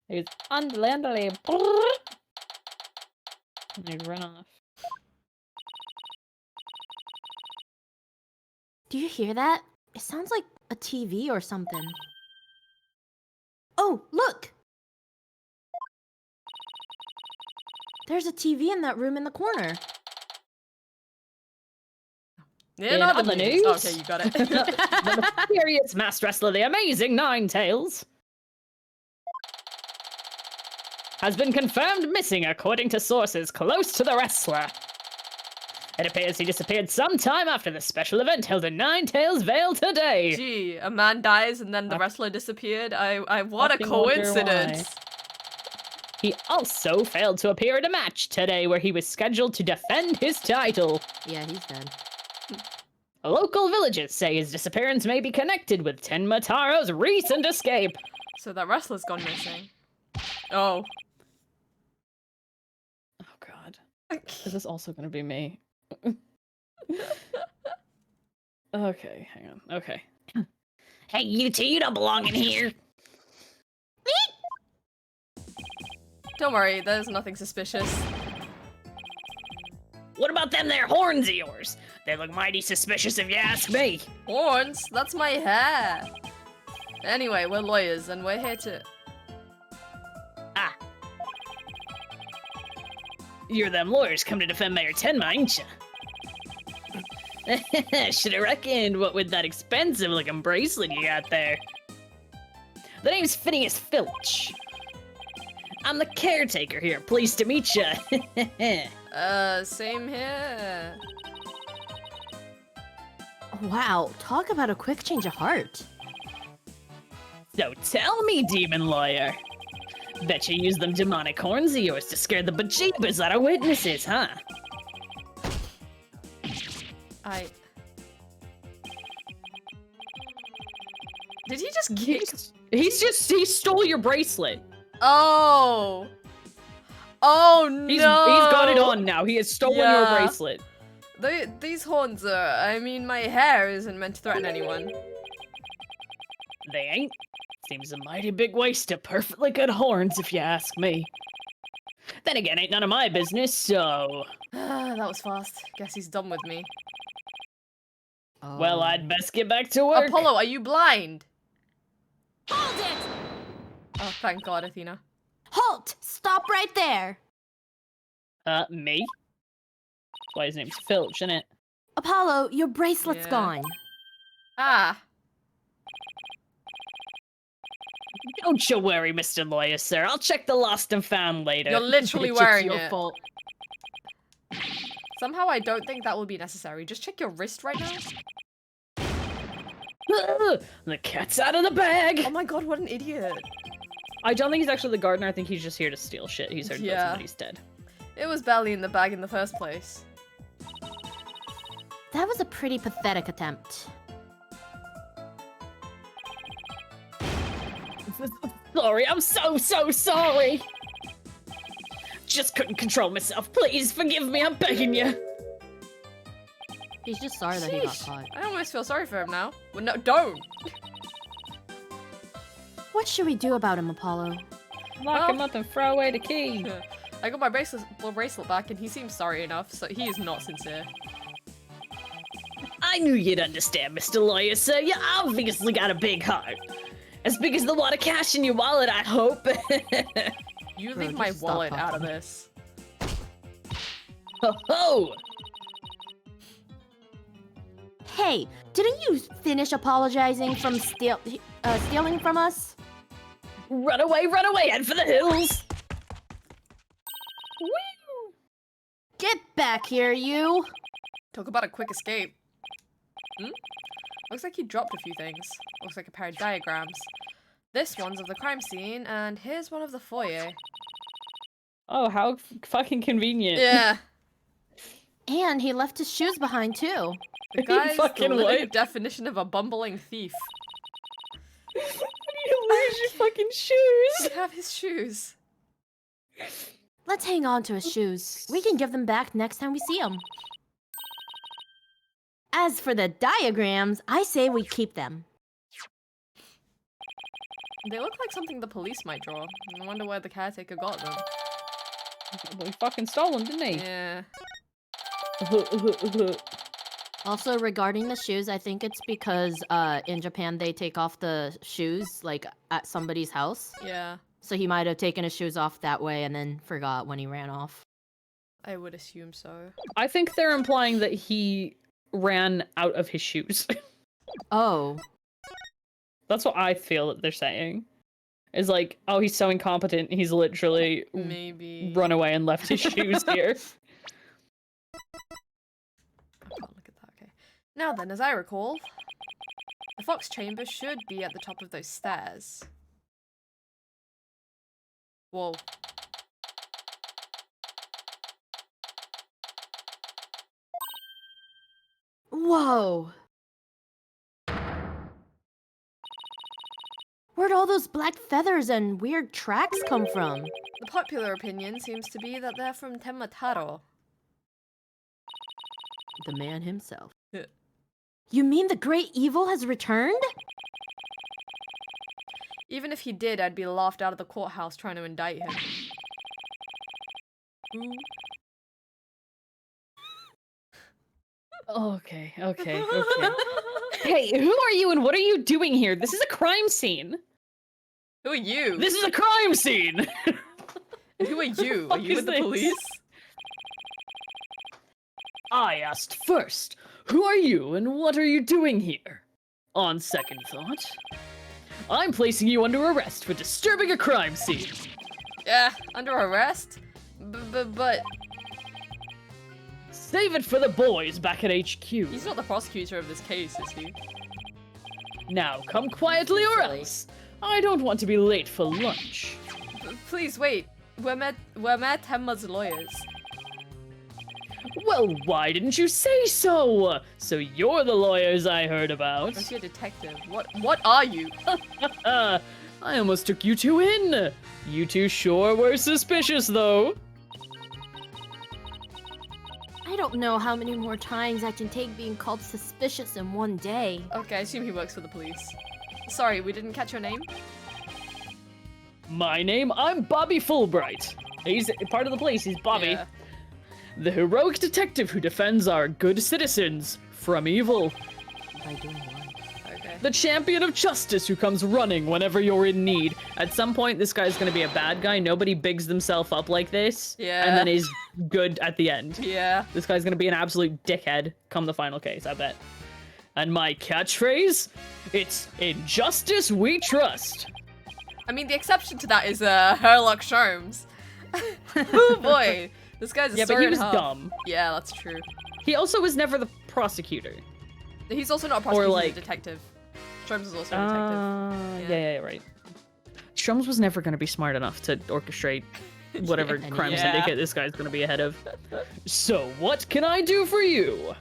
He was andale. And they'd run off. Do you hear that? It sounds like a TV or something. Oh, look! There's a TV in that room in the corner. Yeah, In not other the news. news. Okay, you got it. The mysterious masked wrestler, the amazing Ninetails, has been confirmed missing according to sources close to the wrestler. It appears he disappeared sometime after the special event held in Ninetails Vale today. Gee, a man dies and then the wrestler disappeared. What a fucking wonder coincidence. He also failed to appear at a match today where he was scheduled to defend his title. Yeah, he's dead. Local villagers say his disappearance may be connected with Tenmataro's recent escape. So that wrestler's gone missing. Oh. Oh god. Is this also gonna be me? Okay, hang on. Okay. Hey, you two, you don't belong in here. Don't worry, there's nothing suspicious. What about them there horns of yours? They look mighty suspicious if you ask me. Horns? That's my hair. Anyway, we're lawyers and we're here to... Ah. You're them lawyers come to defend Mayor Tenma, ain't ya? Should have reckoned what with that expensive looking bracelet you got there. The name's Phineas Filch. I'm the caretaker here. Pleased to meet ya. Same here. Wow, talk about a quick change of heart. So tell me, demon lawyer. Bet you use them demonic horns of yours to scare the bejeebers out of witnesses, huh? Did he just kick? He stole your bracelet. Oh. Oh no. He's got it on now. He has stolen your bracelet. These horns are, I mean, my hair isn't meant to threaten anyone. They ain't. Seems a mighty big waste of perfectly good horns, if you ask me. Then again, ain't none of my business, so... That was fast. Guess he's done with me. Well, I'd best get back to work. Apollo, are you blind? Hold it! Oh, thank God, Athena. Halt! Stop right there! Me? That's why his name's Filch, isn't it? Apollo, your bracelet's Yeah. gone. Ah. Don't you worry, Mr. Lawyer, sir. I'll check the lost and found later. You're literally It's wearing your it. fault. Somehow I don't think that will be necessary. Just check your wrist right now. The cat's out of the bag! Oh my God, what an idiot. I don't think he's actually the gardener. I think he's just here to steal shit. He's heard about Yeah. somebody's dead. It was barely in the bag in the first place. That was a pretty pathetic attempt. Sorry, I'm so sorry! Just couldn't control myself. Please, forgive me, I'm begging you. He's just sorry that he got Sheesh. caught. I almost feel sorry for him now. Well, no, don't. What should we do about him, Apollo? Lock him up and throw away the key. I got my bracelet back and he seems sorry enough, so he is not sincere. I knew you'd understand, Mr. Lawyer, sir. You obviously got a big heart. As big as the wad of cash in your wallet, I hope. You Bro, leave my just stop wallet out of talking. this. Ho ho! Hey, didn't you finish apologizing from stealing from us? Run away, head for the hills! Get back here, you! Talk about a quick escape. Looks like he dropped a few things. Looks like a pair of diagrams. This one's of the crime scene, and here's one of the foyer. Oh, how fucking convenient. Yeah. And he left his shoes behind too. The guy's the fucking living what? definition of a bumbling thief. How do you lose your fucking shoes? You have his shoes. Let's hang on to his shoes. We can give them back next time we see him. As for the diagrams, I say we keep them. They look like something the police might draw. I wonder where the caretaker got them. Well, he fucking stole them, didn't he? Yeah. Also, regarding the shoes, I think it's because in Japan they take off the shoes like at somebody's house. Yeah. So he might have taken his shoes off that way and then forgot when he ran off. I would assume so. I think they're implying that he ran out of his shoes. Oh. That's what I feel that they're saying. Is like, oh, he's so incompetent, he's literally Maybe. run away and left his shoes here. I can't look at that, okay. Now then, as I recall, the Fox Chamber should be at the top of those stairs. Whoa. Whoa. Where'd all those black feathers and weird tracks come from? The popular opinion seems to be that they're from Tenmataro. The man himself. Yeah. You mean the great evil has returned? Even if he did, I'd be laughed out of the courthouse trying to indict him. Ooh. Okay. Hey, who are you and what are you doing here? This is a crime scene. Who are you? This is a crime scene. And who are you? Are fuck you is with the this? police? I asked first, who are you and what are you doing here? On second thought, I'm placing you under arrest for disturbing a crime scene. Yeah, under arrest? But Save it for the boys back at HQ. he's not the prosecutor of this case, is he? Now come quietly or else. I don't want to be late for lunch. Please wait. We're met Tenma's lawyers. Well, why didn't you say so? So you're the lawyers I heard about. Aren't you a detective? What are you? I almost took you two in. You two sure were suspicious, though. I don't know how many more times I can take being called suspicious in one day. Okay, I assume he works for the police. Sorry, we didn't catch your name? My name, I'm Bobby Fulbright. He's part of the police, he's Bobby. Yeah. The heroic detective who defends our good citizens from evil. By doing what? Okay. The champion of justice who comes running whenever you're in need. At some point, this guy's gonna be a bad guy. Nobody bigs themselves up like this. Yeah. And then is good at the end. Yeah. This guy's gonna be an absolute dickhead come the final case, I bet. And my catchphrase? It's in justice we trust. I mean, the exception to that is Herlock Sholmes. Oh boy. This guy's a Yeah, but story he and was a half. dumb. Yeah, that's true. He also was never the prosecutor. He's also not a prosecutor, like- he's a detective. Sholmes is also a detective. Yeah, right. Sholmes was never going to be smart enough to orchestrate whatever Yeah. crime Yeah. syndicate this guy's going to be ahead of. So, what can I do for you?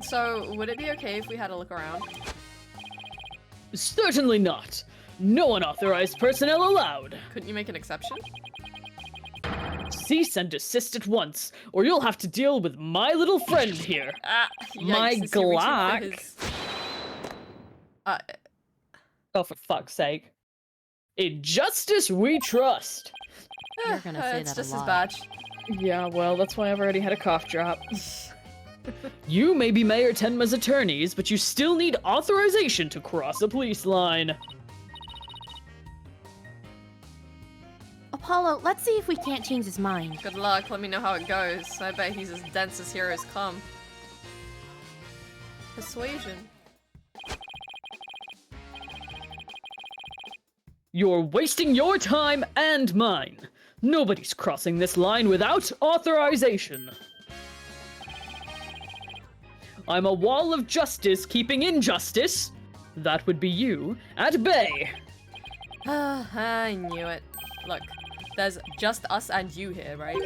So, would it be okay if we had a look around? Certainly not. No unauthorized personnel allowed. Couldn't you make an exception? Cease and desist at once, or you'll have to deal with my little friend here. Ah, My yikes, is he reaching for Glock. his- Oh, for fuck's sake. In justice we trust. You're gonna say It's that a just his lot. badge. Yeah, well, that's why I've already had a cough drop. You may be Mayor Tenma's attorneys, but you still need authorization to cross a police line. Apollo, let's see if we can't change his mind. Good luck, let me know how it goes. I bet he's as dense as heroes come. Persuasion. You're wasting your time and mine. Nobody's crossing this line without authorization. I'm a wall of justice keeping injustice, that would be you, at bay. I knew it. Look, there's just us and you here, right?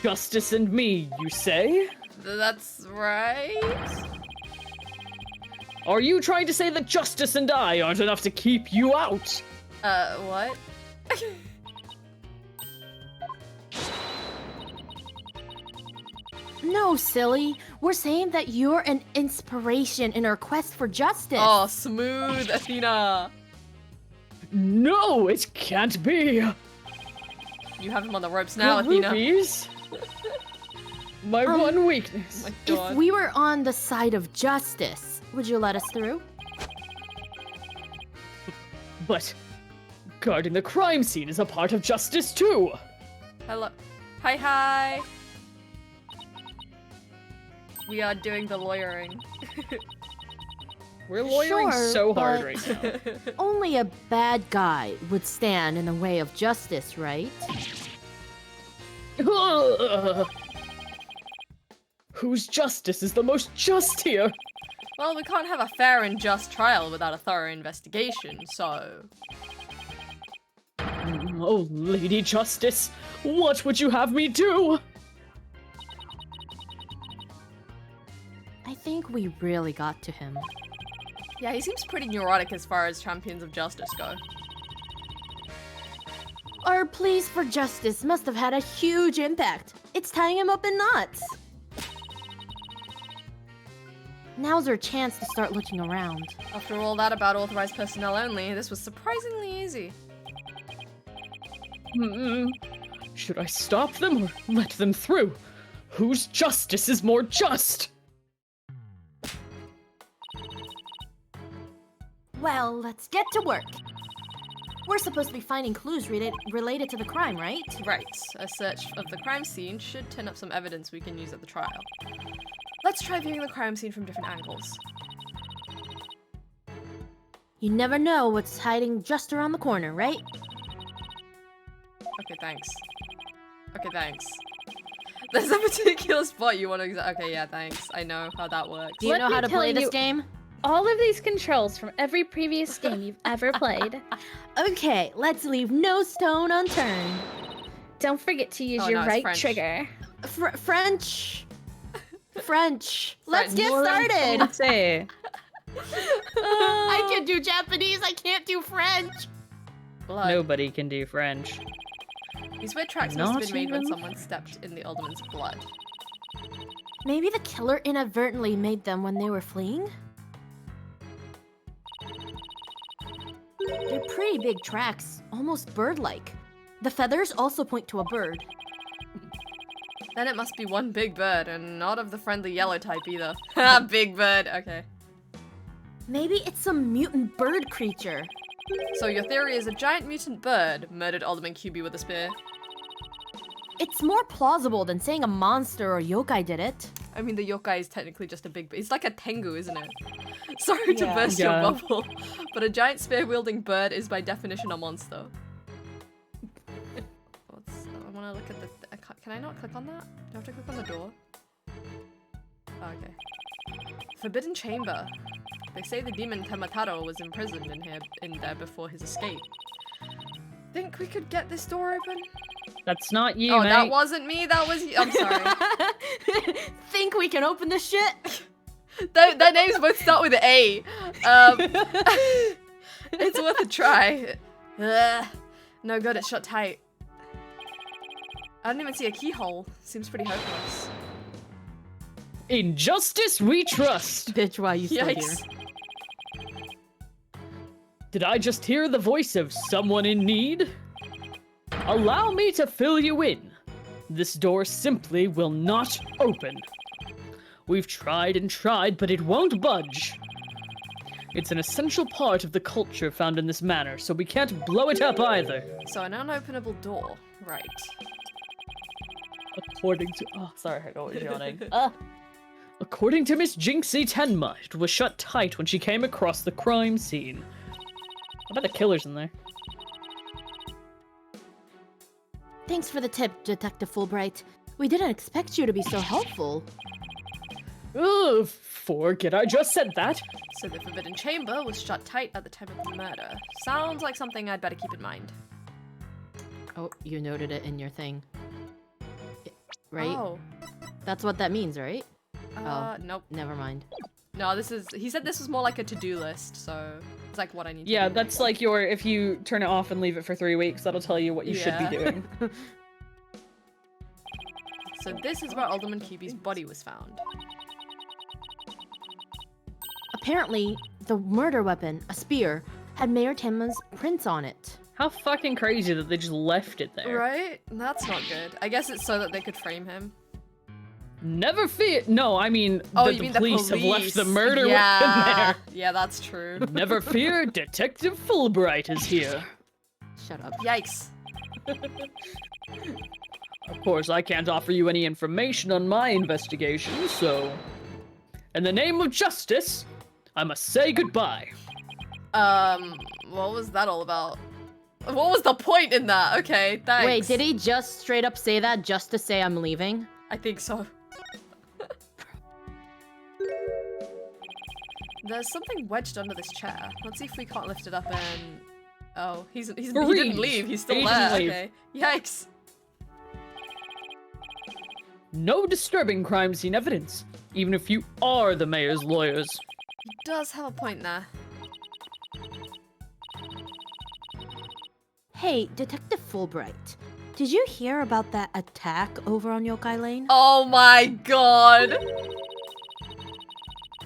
Justice and me, you say? That's right. Are you trying to say that justice and I aren't enough to keep you out? What? No, silly. We're saying that you're an inspiration in our quest for justice. Oh, smooth, Athena. No, it can't be. You have him on the ropes now, The Athena. rubies? My one weakness. Oh my If god. we were on the side of justice, would you let us through? But guarding the crime scene is a part of justice too. Hello. Hi. We are doing the lawyering. We're lawyering Sure, so hard but- right now. Only a bad guy would stand in the way of justice, right? Whose justice is the most just here? Well, we can't have a fair and just trial without a thorough investigation, so... Oh, Lady Justice, what would you have me do? I think we really got to him. Yeah, he seems pretty neurotic as far as champions of justice go. Our pleas for justice must have had a huge impact. It's tying him up in knots. Now's our chance to start looking around. After all that about authorized personnel only, this was surprisingly easy. Should I stop them or let them through? Whose justice is more just? Well, let's get to work. We're supposed to be finding clues related to the crime, right? Right, a search of the crime scene should turn up some evidence we can use at the trial. Let's try viewing the crime scene from different angles. You never know what's hiding just around the corner, right? Okay, thanks. Okay, thanks. There's a particular spot you want to... Okay, yeah, thanks. I know how that works. Do you Let know me how to tell play this you- game? All of these controls from every previous game you've ever played. Okay, let's leave no stone unturned. Don't forget to use Oh, your no, it's right French. trigger. French. French. Let's get French. started. Say. I can do Japanese, I can't do French. Blood. Nobody can do French. These weird tracks must Not have been made when even someone stepped in the alderman's blood. Maybe the killer inadvertently made them when they were fleeing? They're pretty big tracks, almost bird-like. The feathers also point to a bird. Then it must be one big bird, and not of the friendly yellow type either. Ha, big bird, okay. Maybe it's some mutant bird creature. So your theory is a giant mutant bird murdered Alderman QB with a spear? It's more plausible than saying a monster or yokai did it. I mean, the yokai is technically just a big... It's like a tengu, isn't it? Sorry to Yeah. burst Yeah. your bubble, but a giant spear-wielding bird is by definition a monster. I want to look at the... Can I not click on that? Do I have to click on the door? Oh, okay. Forbidden Chamber. They say the demon Temataro was imprisoned in there before his escape. Think we could get this door open? That's not you, Oh, mate. that wasn't me. That was you. I'm sorry. Think we can open this shit? Their names both start with A. It's worth a try. Ugh. No good, it's shut tight. I don't even see a keyhole. Seems pretty hopeless. In justice we trust. Bitch, why you still Yikes. here? Did I just hear the voice of someone in need? Allow me to fill you in. This door simply will not open. We've tried and tried, but it won't budge. It's an essential part of the culture found in this manor, so we can't blow it up either. So an unopenable door. Right. According to... Oh, sorry, I was yawning. According to Miss Jinxie Tenma, it was shut tight when she came across the crime scene. I bet the killer's in there. Thanks for the tip, Detective Fulbright. We didn't expect you to be so helpful. Ugh, forget I just said that. So the Forbidden Chamber was shut tight at the time of the murder. Sounds like something I'd better keep in mind. Oh, you noted it in your thing. Right? Oh. That's what that means, right? Nope. Never mind. No, this is... He said this was more like a to-do list, so... It's like what I need to Yeah, do. that's like your... If you turn it off and leave it for 3 weeks, that'll tell you what you should be doing. So this is where Alderman Kibi's body was found. Apparently, the murder weapon, a spear, had Mayor Tenma's prints on it. How fucking crazy that they just left it there. Right? That's not good. I guess it's so that they could frame him. Never fear. No, I mean, Oh, that you the mean police the have left the murder yeah. weapon there. Yeah, that's true. Never fear, Detective Fulbright is here. Shut up. Yikes. Of course, I can't offer you any information on my investigation, so... In the name of justice, I must say goodbye. What was that all about? What was the point in that? Okay, thanks. Wait, did he just straight up say that just to say I'm leaving? I think so. There's something wedged under this chair. Let's see if we can't lift it up and... Oh, he didn't leave. He's still He there. didn't leave. Okay. Yikes. No disturbing crime scene evidence, even if you are the mayor's lawyers. He does have a point there. Hey, Detective Fulbright. Did you hear about that attack over on Yokai Lane? Oh my god.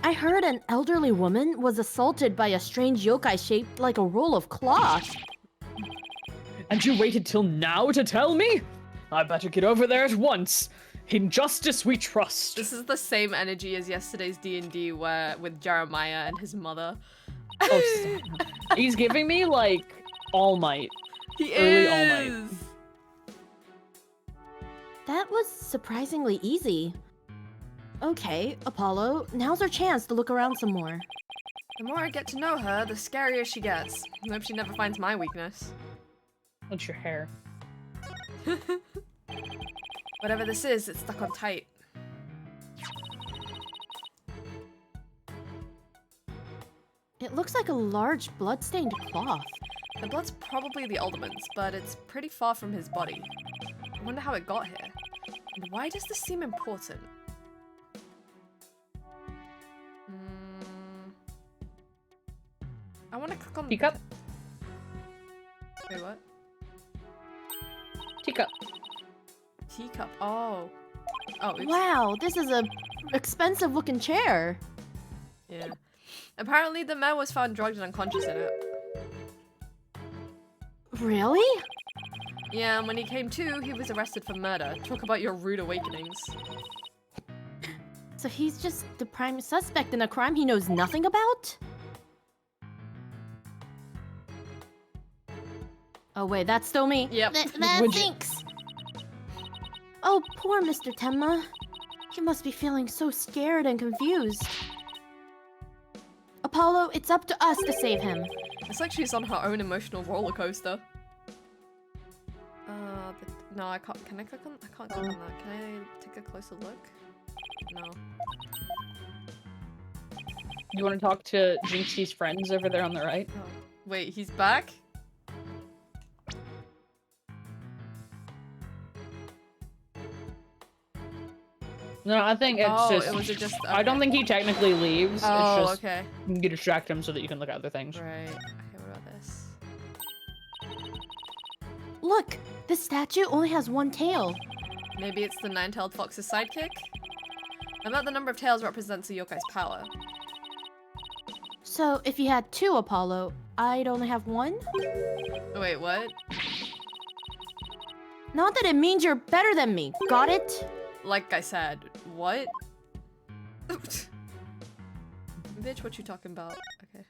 I heard an elderly woman was assaulted by a strange yokai shaped like a roll of cloth. And you waited till now to tell me? I better get over there at once. In justice we trust. This is the same energy as yesterday's D&D where with Jeremiah and his mother. Oh, stop. He's giving me, like, All Might. He Early All Might. is. That was surprisingly easy. Okay, Apollo, now's our chance to look around some more. The more I get to know her, the scarier she gets. I hope she never finds my weakness. What's your hair? Whatever this is, it's stuck on tight. It looks like a large blood-stained cloth. The blood's probably the Alderman's, but it's pretty far from his body. I wonder how it got here. And why does this seem important? I want to click on Teacup? Wait, what? Teacup. Teacup. Oh. Oh, oops. Wow, this is a expensive-looking chair. Yeah. Apparently the man was found drugged and unconscious in it. Really? Yeah, and when he came to, he was arrested for murder. Talk about your rude awakenings. So he's just the prime suspect in a crime he knows nothing about? Oh wait, that's still me. Yep. Thanks. Oh, poor Mr. Tenma. He must be feeling so scared and confused. Apollo, it's up to us to save him. It's like she's on her own emotional roller coaster. But no, I can't. Can I click on? I can't click on that. Can I take a closer look? No. You want to talk to Jinxie's friends over there on the right? Oh. Wait, he's back? No, I think it's just... it was just... I don't think he technically leaves. Oh, it's just okay. you distract him so that you can look at other things. Right. Okay, what about this? Look, this statue only has one tail. Maybe it's the nine-tailed fox's sidekick? I bet the number of tails represents a yokai's power. So So if you had 2 Apollo, I'd only have 1? Wait, what? Not that it means you're better than me. Got it? Like I said, what? Bitch, what you talking about? Okay.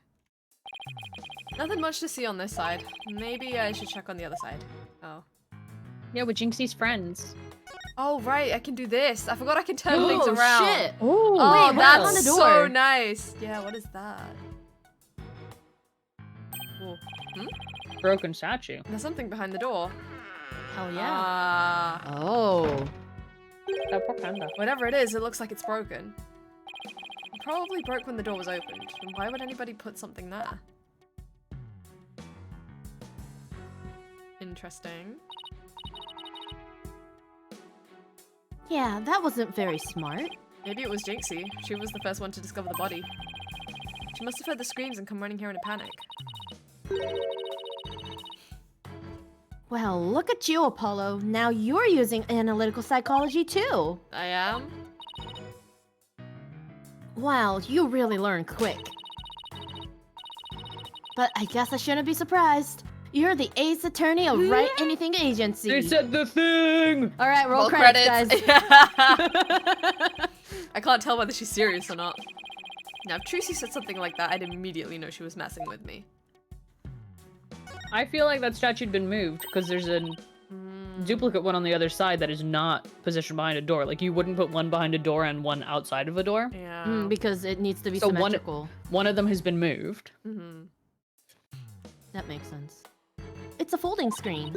Nothing much to see on this side. Maybe I should check on the other side. Oh. Yeah, with Jinxie's friends. Oh, right, I can do this. I forgot I can turn things Oh, around. shit. Oh, Oh, wait, that's on the so door? nice. Yeah, what is that? Whoa. Broken statue. There's something behind the door. Hell yeah. Ah. Oh. That poor panda. Whatever it is, it looks like it's broken. It probably broke when the door was opened. And why would anybody put something there? Interesting. Yeah, that wasn't very smart. Maybe it was Jinxie. She was the first one to discover the body. She must have heard the screams and come running here in a panic. Well, look at you, Apollo. Now you're using analytical psychology too. I am? Wow, you really learn quick. But I guess I shouldn't be surprised. You're the ace attorney of Wright Anything Agency. They said the thing! All right, roll Roll credits, guys. I can't tell whether she's serious or not. Now, if Trucy said something like that, I'd immediately know she was messing with me. I feel like that statue had been moved because there's a duplicate one on the other side that is not positioned behind a door. Like, you wouldn't put one behind a door and one outside of a door. Yeah. Because it needs to be So symmetrical. One of them has been moved. Mm-hmm. That makes sense. It's a folding screen.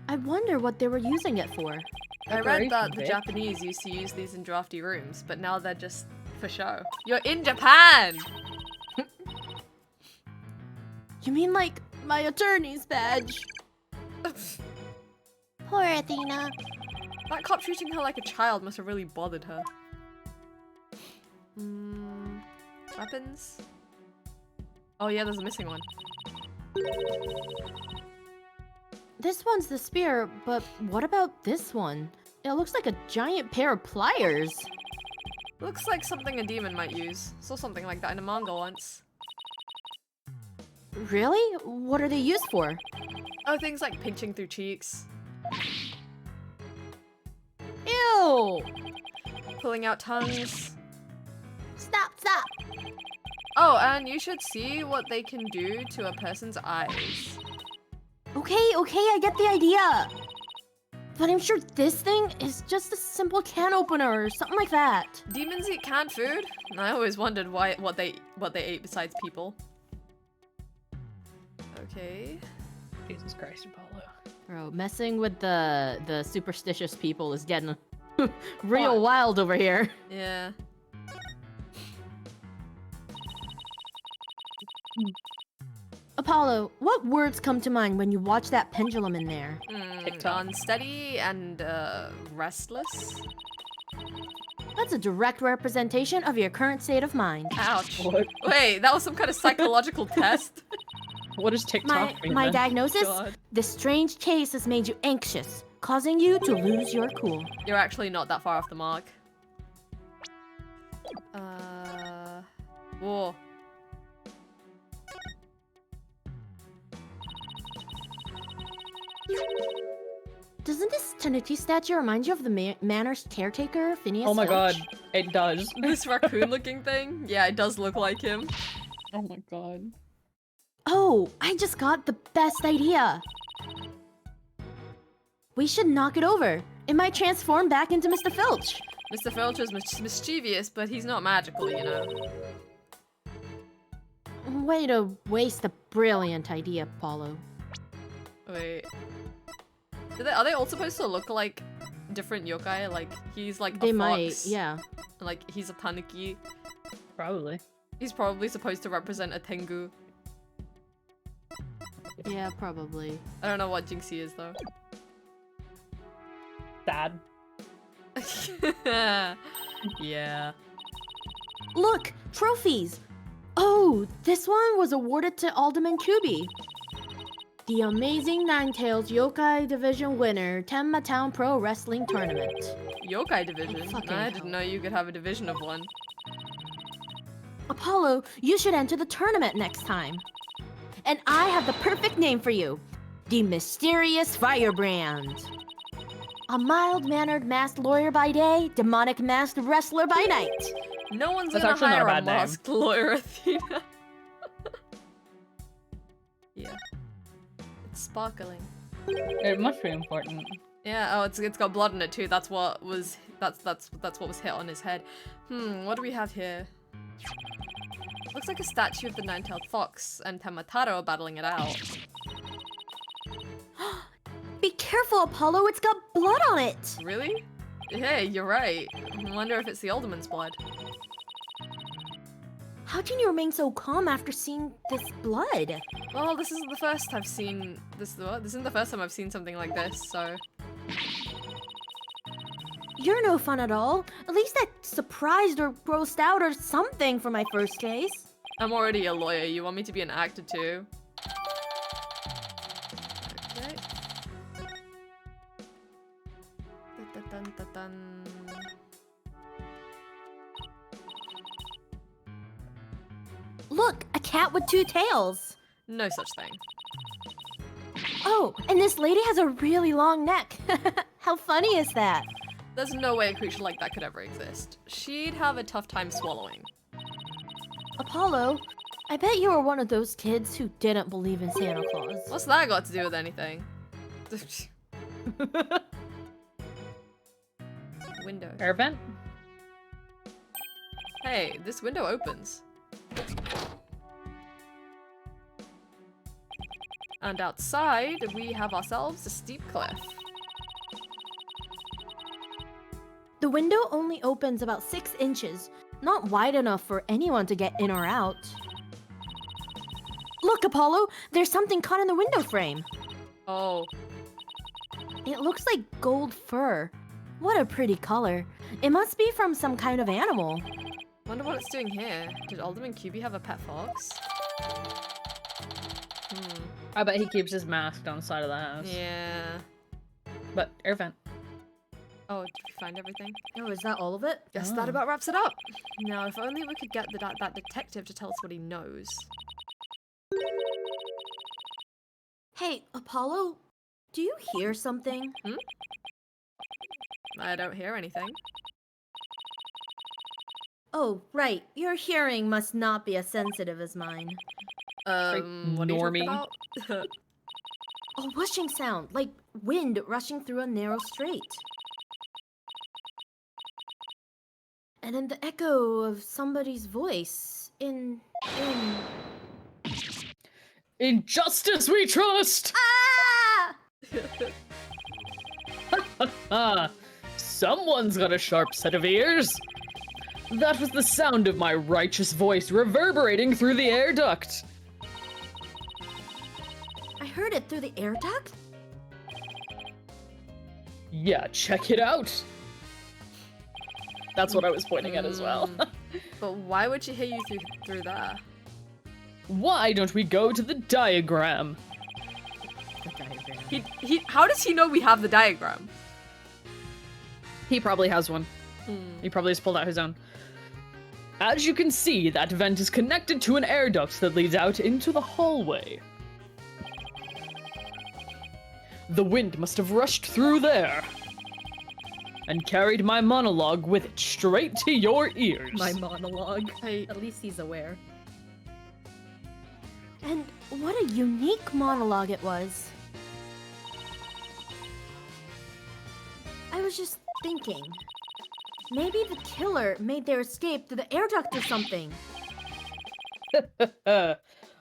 I wonder what they were using it for. I read that Decoration the bit. Japanese used to use these in drafty rooms, but now they're just for show. You're in Japan! You mean like my attorney's badge? Poor Athena. That cop treating her like a child must have really bothered her. Weapons? Oh yeah, there's a missing one. This one's the spear, but what about this one? It looks like a giant pair of pliers. Looks like something a demon might use. Saw something like that in a manga once. Really? What are they used for? Oh, things like pinching through cheeks, Ew! pulling out tongues. Stop, stop! Oh, and you should see what they can do to a person's eyes. Okay, I get the idea. But I'm sure this thing is just a simple can opener or something like that. Demons eat canned food? I always wondered what they ate besides people. Okay. Jesus Christ, Apollo. Bro, messing with the superstitious people is getting real What? wild over here. Yeah. Apollo, what words come to mind when you watch that pendulum in there? TikTok. Unsteady and restless. That's a direct representation of your current state of mind. Ouch. What? Wait, that was some kind of psychological test? What does TikTok mean My then? diagnosis? God. This strange chase has made you anxious, causing you to lose your cool. You're actually not that far off the mark. Whoa. Doesn't this Tanuki statue remind you of the manor's caretaker, Phineas Oh my Filch? god, it does. This raccoon-looking thing? Yeah, it does look like him. Oh my god. Oh, I just got the best idea. We should knock it over. It might transform back into Mr. Filch. Mr. Filch is mischievous, but he's not magical, you know. Way to waste a brilliant idea, Apollo. Wait. Are they all supposed to look like different yokai? Like, he's like They a might, fox. yeah. And, like, he's a tanuki. Probably. He's probably supposed to represent a tengu. Yeah, probably. I don't know what Jinxie is, though. Sad. Yeah. Look! Trophies! Oh, this one was awarded to Alderman Kubi. The Amazing Ninetales Yokai Division winner, Tenma Town Pro Wrestling Tournament. Yokai division? Fucking I hell. didn't know you could have a division of one. Apollo, you should enter the tournament next time. And I have the perfect name for you. The Mysterious Firebrand. A mild-mannered masked lawyer by day, demonic masked wrestler by night. No one's That's gonna actually not a hire a bad name. masked lawyer, Athena. Yeah. It's sparkling. It must be important. Yeah, oh, it's got blood in it too. That's what was what was hit on his head. What do we have here? Looks like a statue of the nine-tailed fox and Temataro are battling it out. Be careful, Apollo, it's got blood on it! Really? Hey, you're right. I wonder if it's the alderman's blood. How can you remain so calm after seeing this blood? Well, this isn't the first I've seen this. This isn't the first time I've seen something like this, so. You're no fun at all. At least act surprised or grossed out or something for my first case. I'm already a lawyer. You want me to be an actor too? Okay. Dun, dun, dun, dun. Look, a cat with two tails. No such thing. Oh, and this lady has a really long neck. How funny is that? There's no way a creature like that could ever exist. She'd have a tough time swallowing. Apollo, I bet you were one of those kids who didn't believe in Santa Claus. What's that got to do with anything? Window. Air vent? Hey, this window opens. And outside, we have ourselves a steep cliff. The window only opens about 6 inches, not wide enough for anyone to get in or out. Look, Apollo, there's something caught in the window frame. Oh, It looks like gold fur. What a pretty color. It must be from some kind of animal. wonder what it's doing here. Did Alderman QB have a pet fox? I bet he keeps his mask on the side of the house. Yeah. But air vent. Oh, did we find everything? Oh, is that all of it? Guess that about wraps it up. Now, if only we could get that detective to tell us what he knows. Hey, Apollo, do you hear something? I don't hear anything. Oh, right. Your hearing must not be as sensitive as mine. What are you talking normie. about? A whooshing sound, like wind rushing through a narrow strait. And then the echo of somebody's voice in... In justice we trust! Ah! Someone's got a sharp set of ears. That was the sound of my righteous voice reverberating through the air duct. I heard it through the air duct? Yeah, check it out. That's what I was pointing at as well. But why would she hear you through there? Why don't we go to the diagram? How does he know we have the diagram? He probably has one. He probably just pulled out his own. As you can see, that vent is connected to an air duct that leads out into the hallway. The wind must have rushed through there and carried my monologue with it straight to your ears. My monologue. I- At least he's aware. And what a unique monologue it was. I was just thinking. Maybe the killer made their escape through the air duct or something.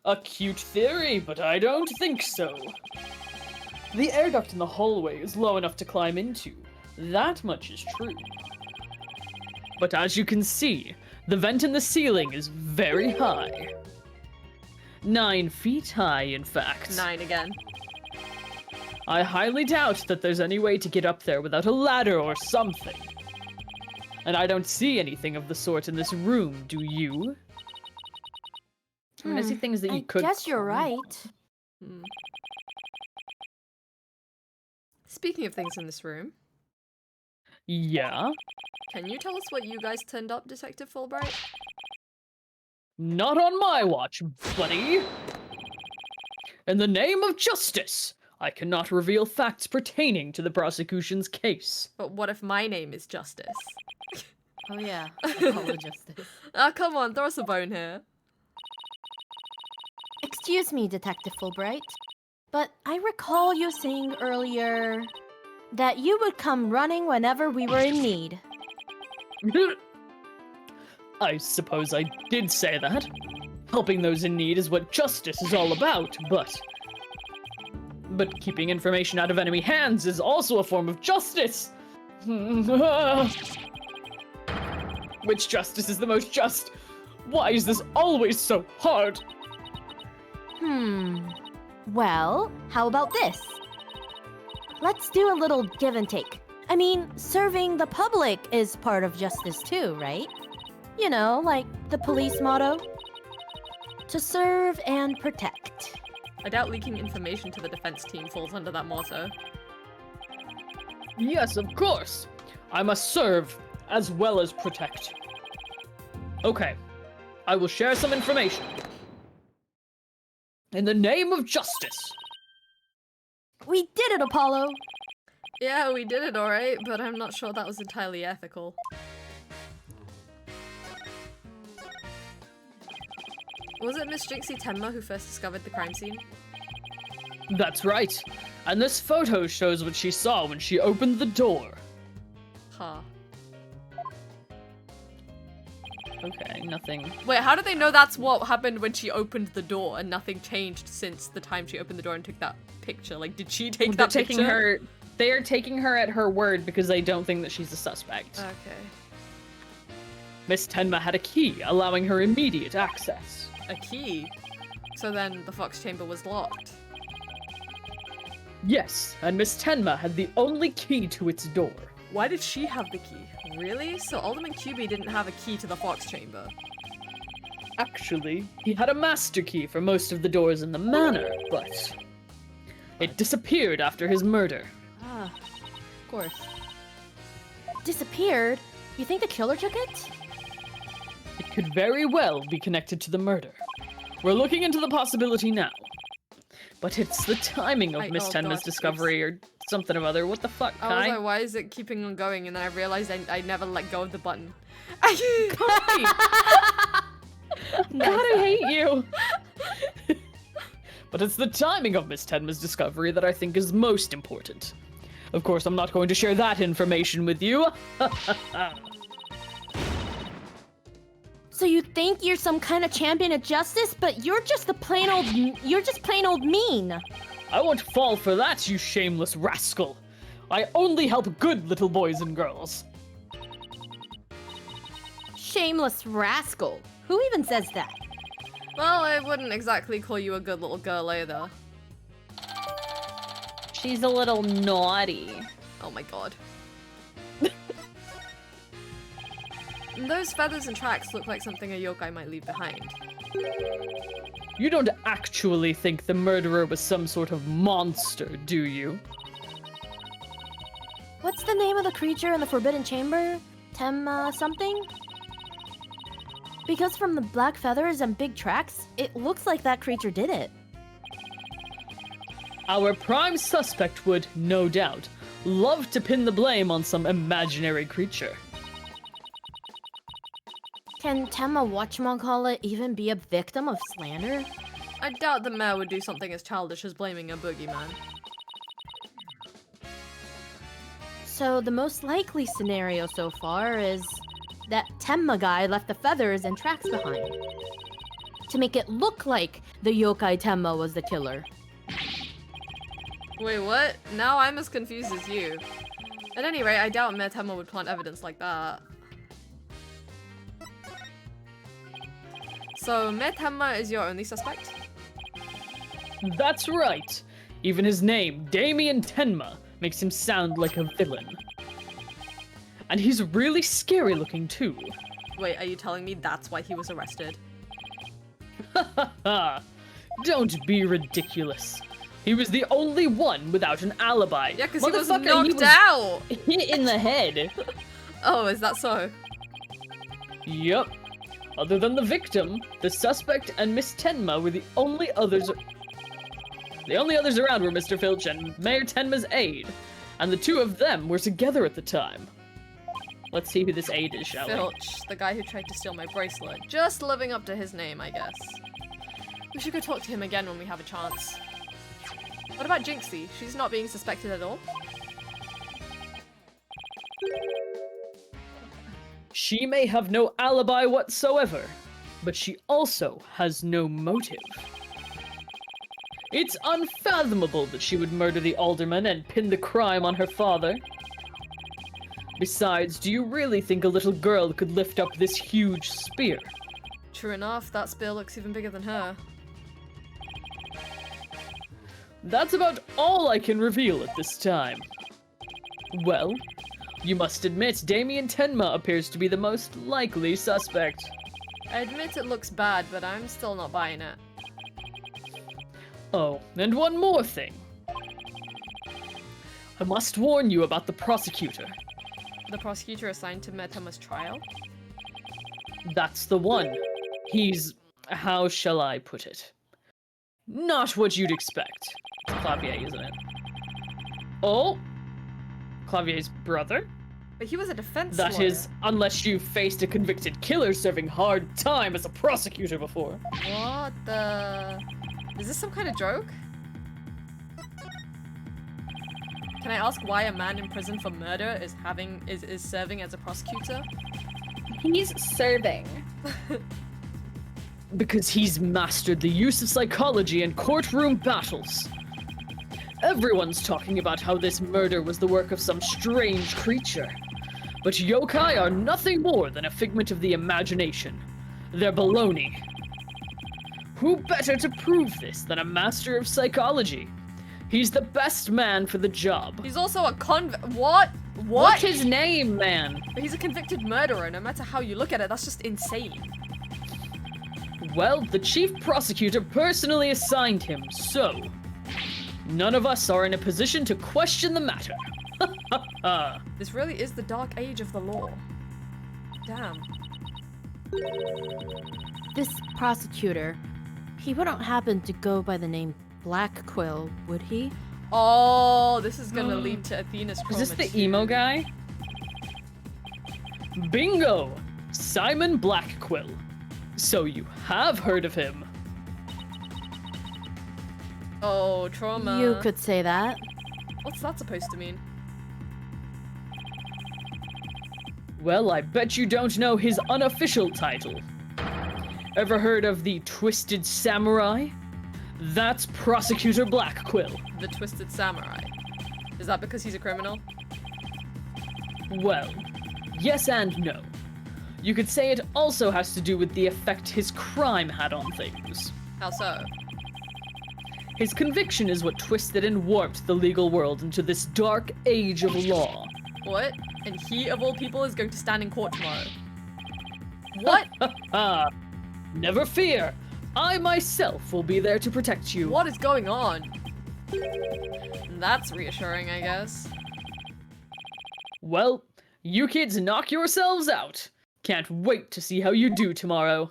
A cute theory, but I don't think so. The air duct in the hallway is low enough to climb into. That much is true. But as you can see, the vent in the ceiling is very high. 9 feet high, in fact. 9 again. I highly doubt that there's any way to get up there without a ladder or something. And I don't see anything of the sort in this room, do you? I mean, I see things that you could. I guess you're climb. right. Speaking of things in this room, Yeah? can you tell us what you guys turned up, Detective Fulbright? Not on my watch, buddy. In the name of justice, I cannot reveal facts pertaining to the prosecution's case. But what if my name is Justice? Oh yeah, Apollo Justice. Ah, come on, throw us a bone here. Excuse me, Detective Fulbright, but I recall you saying earlier that you would come running whenever we were in need. I suppose I did say that. Helping those in need is what justice is all about, but keeping information out of enemy hands is also a form of justice. Which justice is the most just? Why is this always so hard? Well, how about this? Let's do a little give and take. I mean, serving the public is part of justice too, right? You know, like the police motto. To serve and protect. I doubt leaking information to the defense team falls under that motto. Yes, of course. I must serve as well as protect. Okay, I will share some information. In the name of justice. We did it, Apollo! Yeah, we did it alright, but I'm not sure that was entirely ethical. Was it Miss Jinxie Tenma who first discovered the crime scene? That's right. And this photo shows what she saw when she opened the door. Huh. Okay, nothing. Wait, how did they know that's what happened when she opened the door and nothing changed since the time she opened the door and took that picture? Like, did she take that picture? They are taking her at her word because they don't think that she's a suspect. Okay. Miss Tenma had a key, allowing her immediate access. A key? So then the Fox Chamber was locked. Yes, and Miss Tenma had the only key to its door. Why did she have the key? Really? So Alderman QB didn't have a key to the Fox Chamber. Actually, he had a master key for most of the doors in the manor, but it disappeared after his murder. Ah, of course. Disappeared? You think the killer took it? It could very well be connected to the murder. We're looking into the possibility now. But it's the timing of Miss Tenma's discovery or something or other. What the fuck, Kai? I was like, why is it keeping on going? And then I realized I never let go of the button. God, I hate you! But it's the timing of Miss Tenma's discovery that I think is most important. Of course, I'm not going to share that information with you. So you think you're some kind of champion of justice, but you're just plain old mean. I won't fall for that, you shameless rascal. I only help good little boys and girls. Shameless rascal. Who even says that? Well, I wouldn't exactly call you a good little girl either. She's a little naughty. Oh my god. Those feathers and tracks look like something a yokai might leave behind. You don't actually think the murderer was some sort of monster, do you? What's the name of the creature in the Forbidden Chamber? something? Because from the black feathers and big tracks, it looks like that creature did it. Our prime suspect would, no doubt, love to pin the blame on some imaginary creature. Can Tenma whatchamacallit even be a victim of slander? I doubt the mayor would do something as childish as blaming a boogeyman. So the most likely scenario so far is that Tenma guy left the feathers and tracks behind. To make it look like the yokai Tenma was the killer. Wait, what? Now I'm as confused as you. At any rate, I doubt Mayor Tenma would plant evidence like that. So, Mayor Tenma is your only suspect? That's right. Even his name, Damien Tenma, makes him sound like a villain. And he's really scary looking too. Wait, are you telling me that's why he was arrested? Don't be ridiculous. He was the only one without an alibi. Yeah, because he was Motherfucker, knocked out! Hit in the head. Oh, is that so? Yup. Other than the victim, the suspect and Miss Tenma were the only others. The only others around were Mr. Filch and Mayor Tenma's aide, and the two of them were together at the time. Let's see who this aide is, shall we? Filch, the guy who tried to steal my bracelet. Just living up to his name, I guess. We should go talk to him again when we have a chance. What about Jinxie? She's not being suspected at all? She may have no alibi whatsoever, but she also has no motive. It's unfathomable that she would murder the alderman and pin the crime on her father. Besides, do you really think a little girl could lift up this huge spear? True enough, that spear looks even bigger than her. That's about all I can reveal at this time. Well, you must admit Damien Tenma appears to be the most likely suspect. I admit it looks bad, but I'm still not buying it. Oh, and one more thing. I must warn you about the prosecutor. The prosecutor assigned to Metama's trial? That's the one. He's... how shall I put it? Not what you'd expect. It's Clavier, isn't it? Oh? Clavier's brother? But he was a defense That lawyer. is, unless you've faced a convicted killer serving hard time as a prosecutor before. What the... Is this some kind of joke? Can I ask why a man in prison for murder is serving as a prosecutor? He's serving. Because he's mastered the use of psychology in courtroom battles. Everyone's talking about how this murder was the work of some strange creature. But yokai are nothing more than a figment of the imagination. They're baloney. Who better to prove this than a master of psychology? He's the best man for the job. He's also a What? What's his name, man? He's a convicted murderer. No matter how you look at it, that's just insane. Well, the chief prosecutor personally assigned him, so... none of us are in a position to question the matter. This really is the dark age of the law. Damn. This prosecutor, he wouldn't happen to go by the name Black Quill, would he? Oh, this is gonna lead to Athena's trauma. Is this the too. emo guy? Bingo! Simon Blackquill. So you have heard of him. Oh, trauma. You could say that. What's that supposed to mean? Well, I bet you don't know his unofficial title. Ever heard of the Twisted Samurai? That's Prosecutor Blackquill. The Twisted Samurai. Is that because he's a criminal? Well, yes and no. You could say it also has to do with the effect his crime had on things. How so? His conviction is what twisted and warped the legal world into this dark age of law. What? And he, of all people, is going to stand in court tomorrow. What? Never fear. I myself will be there to protect you. What is going on? That's reassuring, I guess. Well, you kids knock yourselves out. Can't wait to see how you do tomorrow.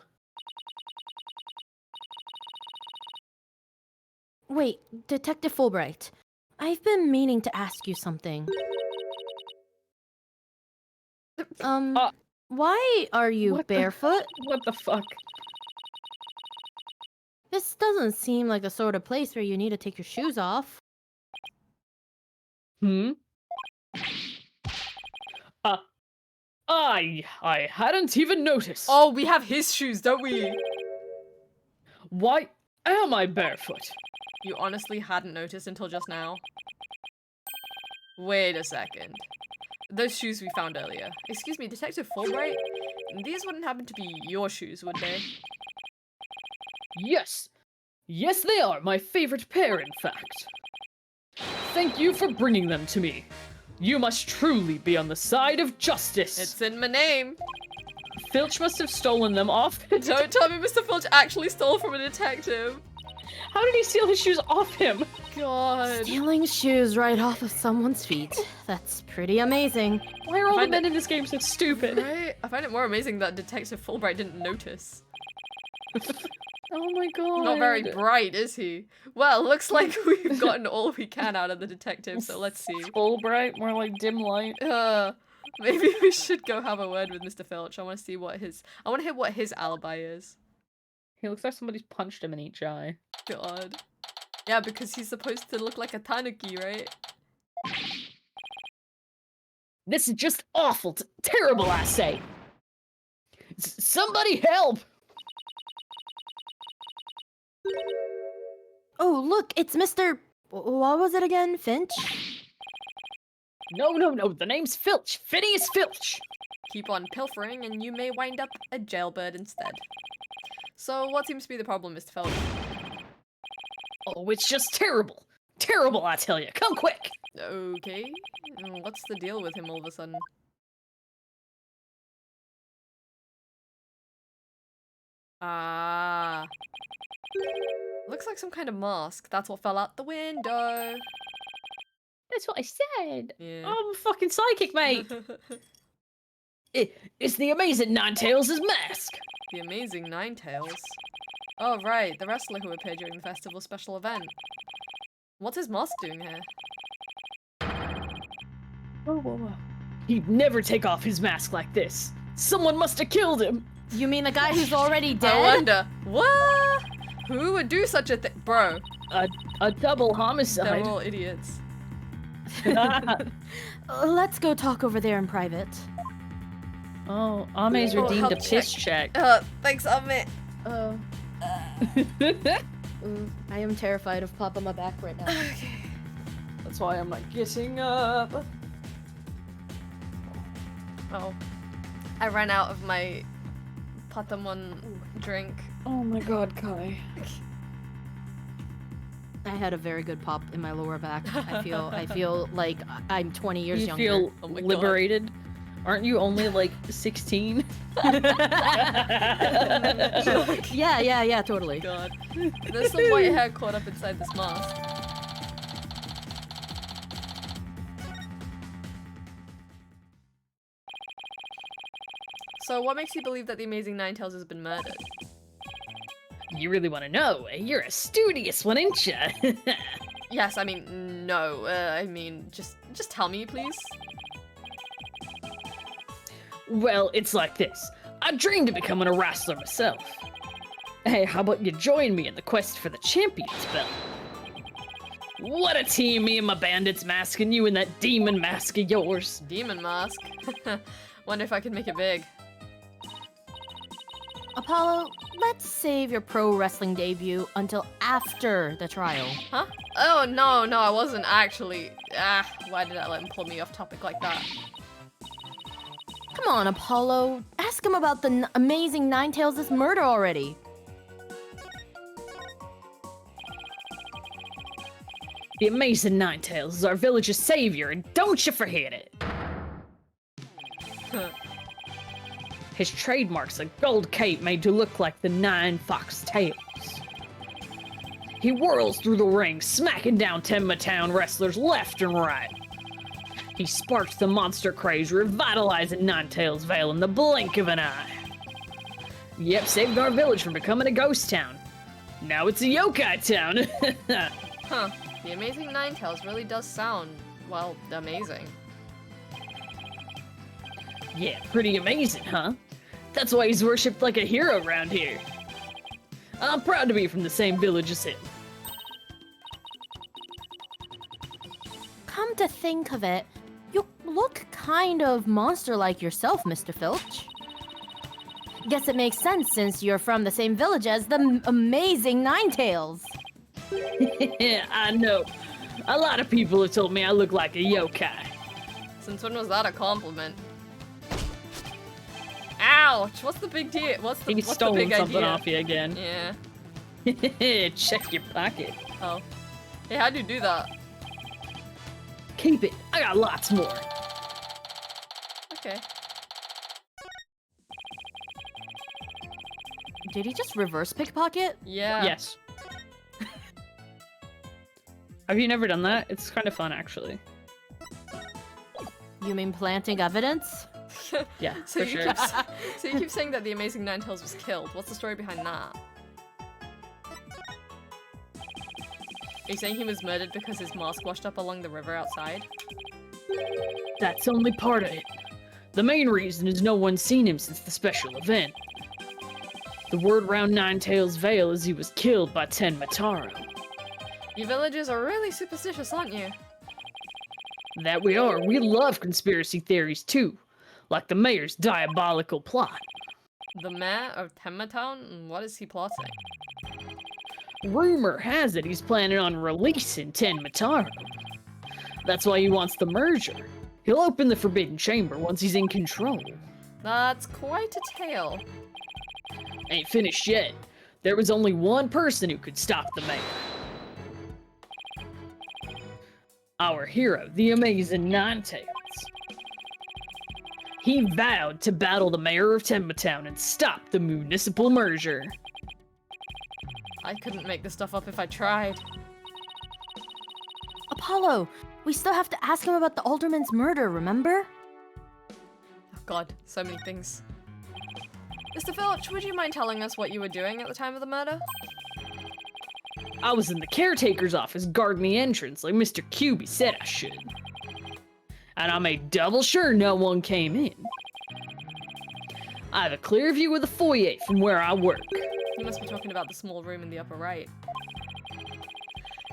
Wait, Detective Fulbright. I've been meaning to ask you something. Why are you what the- barefoot? What the fuck? This doesn't seem like the sort of place where you need to take your shoes off. I hadn't even noticed. Oh, we have his shoes, don't we? Why am I barefoot? You honestly hadn't noticed until just now? Wait a second. Those shoes we found earlier. Excuse me, Detective Fulbright? These wouldn't happen to be your shoes, would they? Yes. Yes, they are my favorite pair, in fact. Thank you for bringing them to me. You must truly be on the side of justice. It's in my name. Filch must have stolen them off. Don't tell me Mr. Filch actually stole from a detective. How did he steal his shoes off him? god. Stealing shoes right off of someone's feet. That's pretty amazing. Why are all the find men in this game so stupid? Right? I find it more amazing that Detective Fulbright didn't notice. Oh my god. Not very bright, is he? Well, looks like we've gotten all we can out of the detective, so let's see. Fulbright, more like dim light. Maybe we should go have a word with Mr. Filch. I want to see what his... I want to hear what his alibi is. He looks like somebody's punched him in each eye. God. Yeah, because he's supposed to look like a tanuki, right? This is just awful, terrible, I say. Somebody help! Oh, look, it's Mr. What was it again? Finch? No, the name's Filch. Phineas Filch. Keep on pilfering and you may wind up a jailbird instead. So what seems to be the problem, Mr. Filch? Oh, it's just terrible. Terrible, I tell you. Come quick. Okay. What's the deal with him all of a sudden? Ah. Looks like some kind of mask. That's what fell out the window. That's what I said. Yeah. I'm fucking psychic, mate. It's the amazing Ninetales' mask. The amazing Ninetales. Oh, right. The wrestler who appeared during the festival special event. What's his mask doing here? Whoa. He'd never take off his mask like this. Someone must have killed him. You mean the guy who's already I dead? wonder. What? Who would do such a thing? Bro. A double homicide. They're all idiots. Let's go talk over there in private. Oh, Ame's Oh, redeemed a health piss check. Thanks, Ame. I am terrified of Pop on my back right now. Okay. That's why I'm not getting up. Oh. I ran out of my Patamon drink. Oh my god, Kai. I had a very good pop in my lower back. I feel like I'm 20 years You younger. feel Oh my God. liberated? Aren't you only like 16? Yeah, totally. God. There's some white hair caught up inside this mask. So what makes you believe that the amazing Ninetales has been murdered? You really want to know? You're a studious one, ain't ya? Yes, I mean, no. I mean, just tell me, please. Well, it's like this. I dreamed of becoming a wrestler myself. Hey, how about you join me in the quest for the champion's belt? What a team, me and my bandit's mask and you in that demon mask of yours. Demon mask. Wonder if I could make it big. Apollo, let's save your pro wrestling debut until after the trial. Huh? Oh, no, I wasn't actually. Why did I let him pull me off topic like that? Come on, Apollo. Ask him about the amazing Ninetales' murder already. The amazing Ninetales is our village's savior, and don't you forget it! His trademark's a gold cape made to look like the 9 fox tails. He whirls through the ring, smacking down Tenma Town wrestlers left and right. He sparks the monster craze, revitalizing Ninetales Vale in the blink of an eye. Yep, saved our village from becoming a ghost town. Now it's a yokai town. Huh. The amazing Ninetales really does sound, well, amazing. Yeah, pretty amazing, huh? That's why he's worshipped like a hero around here. I'm proud to be from the same village as him. Come to think of it, you look kind of monster-like yourself, Mr. Filch. Guess it makes sense since you're from the same village as the amazing Ninetales. Yeah, I know. A lot of people have told me I look like a yokai. Since when was that a compliment? Ouch! What's the big deal? What's the He's big stolen something idea? off you again. Yeah. Check your pocket. Oh. Hey, how'd you do that? Keep it. I got lots more. Okay. Did he just reverse pickpocket? Yeah. Yes. Have you never done that? It's kind of fun, actually. You mean planting evidence? Yeah, So for you, sure. keep, so you keep saying that the Amazing Ninetales was killed. What's the story behind that? Are you saying he was murdered because his mask washed up along the river outside? That's only part of it. The main reason is no one's seen him since the special event. The word round Ninetales Vale is he was killed by Tenmataro. You villagers are really superstitious, aren't you? That we are. We love conspiracy theories too, like the mayor's diabolical plot. The mayor of Tenmatown? What is he plotting? Rumor has it he's planning on releasing Tenmataro. That's why he wants the merger. He'll open the Forbidden Chamber once he's in control. That's quite a tale. Ain't finished yet. There was only one person who could stop the mayor. Our hero, the Amazing Ninetales. He vowed to battle the mayor of Tenmatown and stop the municipal merger. I couldn't make this stuff up if I tried. Apollo, we still have to ask him about the alderman's murder, remember? Oh god, so many things. Mr. Filch, would you mind telling us what you were doing at the time of the murder? I was in the caretaker's office guarding the entrance like Mr. Cubey said I should. And I made double sure no one came in. I have a clear view of the foyer from where I work. You must be talking about the small room in the upper right.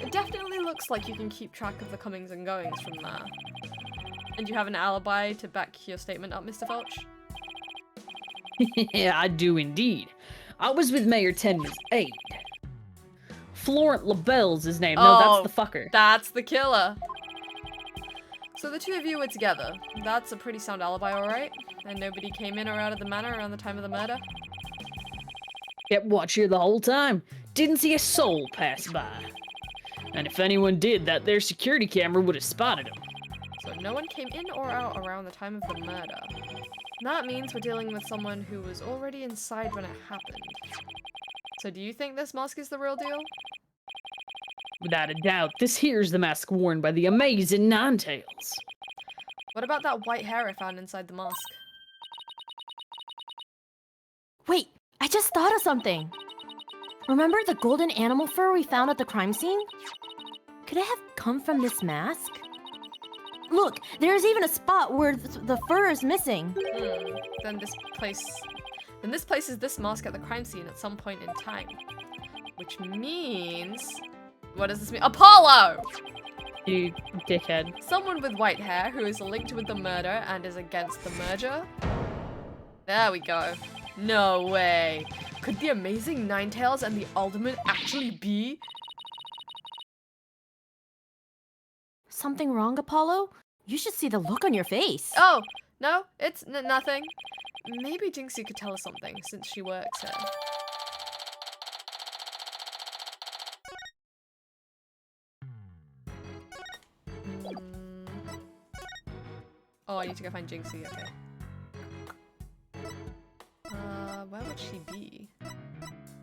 It definitely looks like you can keep track of the comings and goings from there. And you have an alibi to back your statement up, Mr. Filch? Yeah, I do indeed. I was with Mayor Tenma's aide. Florent LaBelle's his name. No, Oh, that's the fucker. That's the killer. So the two of you were together. That's a pretty sound alibi, alright? And nobody came in or out of the manor around the time of the murder? Kept watch here the whole time. Didn't see a soul pass by. And if anyone did, that their security camera would have spotted him. So no one came in or out around the time of the murder. That means we're dealing with someone who was already inside when it happened. So do you think this mask is the real deal? Without a doubt, this here's the mask worn by the Amazing Ninetales. What about that white hair I found inside the mask? Wait, I just thought of something. Remember the golden animal fur we found at the crime scene? Could it have come from this mask? Look, there's even a spot where the fur is missing. Then this places this mask at the crime scene at some point in time. Which means... What does this mean? Apollo! You dickhead. Someone with white hair who is linked with the murder and is against the merger? There we go. No way. Could the Amazing Ninetales and the Alderman actually be? Something wrong, Apollo? You should see the look on your face. Oh, no, it's nothing. Maybe Jinxie could tell us something since she works here. Oh, I need to go find Jinxie, okay. Where would she be?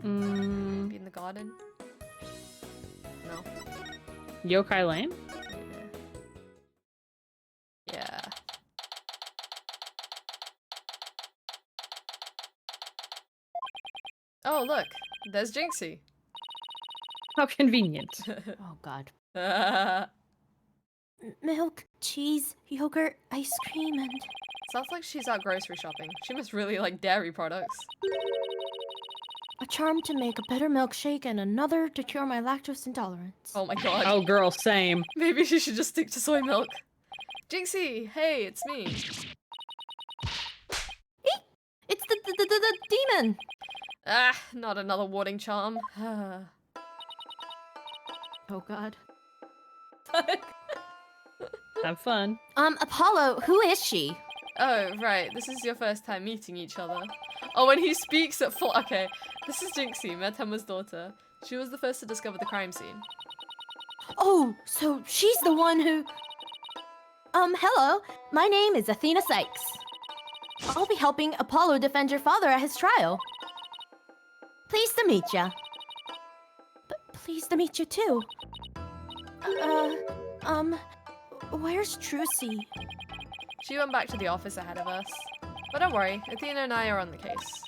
Be in the garden? No. Yokai Lane? Yeah. Oh, look. There's Jinxie. How convenient. Oh, God. Milk, cheese, yogurt, ice cream, and... Sounds like she's out grocery shopping. She must really like dairy products. a charm to make a better milkshake and another to cure my lactose intolerance. Oh my god. Oh, girl, same. Maybe she should just stick to soy milk. Jinxie, hey, it's me. It's the demon! Ah, not another warding charm. Oh, God. Have fun. Apollo, who is she? Oh, right. This is your first time meeting each other. Oh, when he speaks at full... Okay. This is Jinxie, Medhama's daughter. She was the first to discover the crime scene. Oh, so she's the one who... hello. My name is Athena Sykes. I'll be helping Apollo defend your father at his trial. Pleased to meet ya. But pleased to meet you too. Where's Trucy? She went back to the office ahead of us. But don't worry, Athena and I are on the case.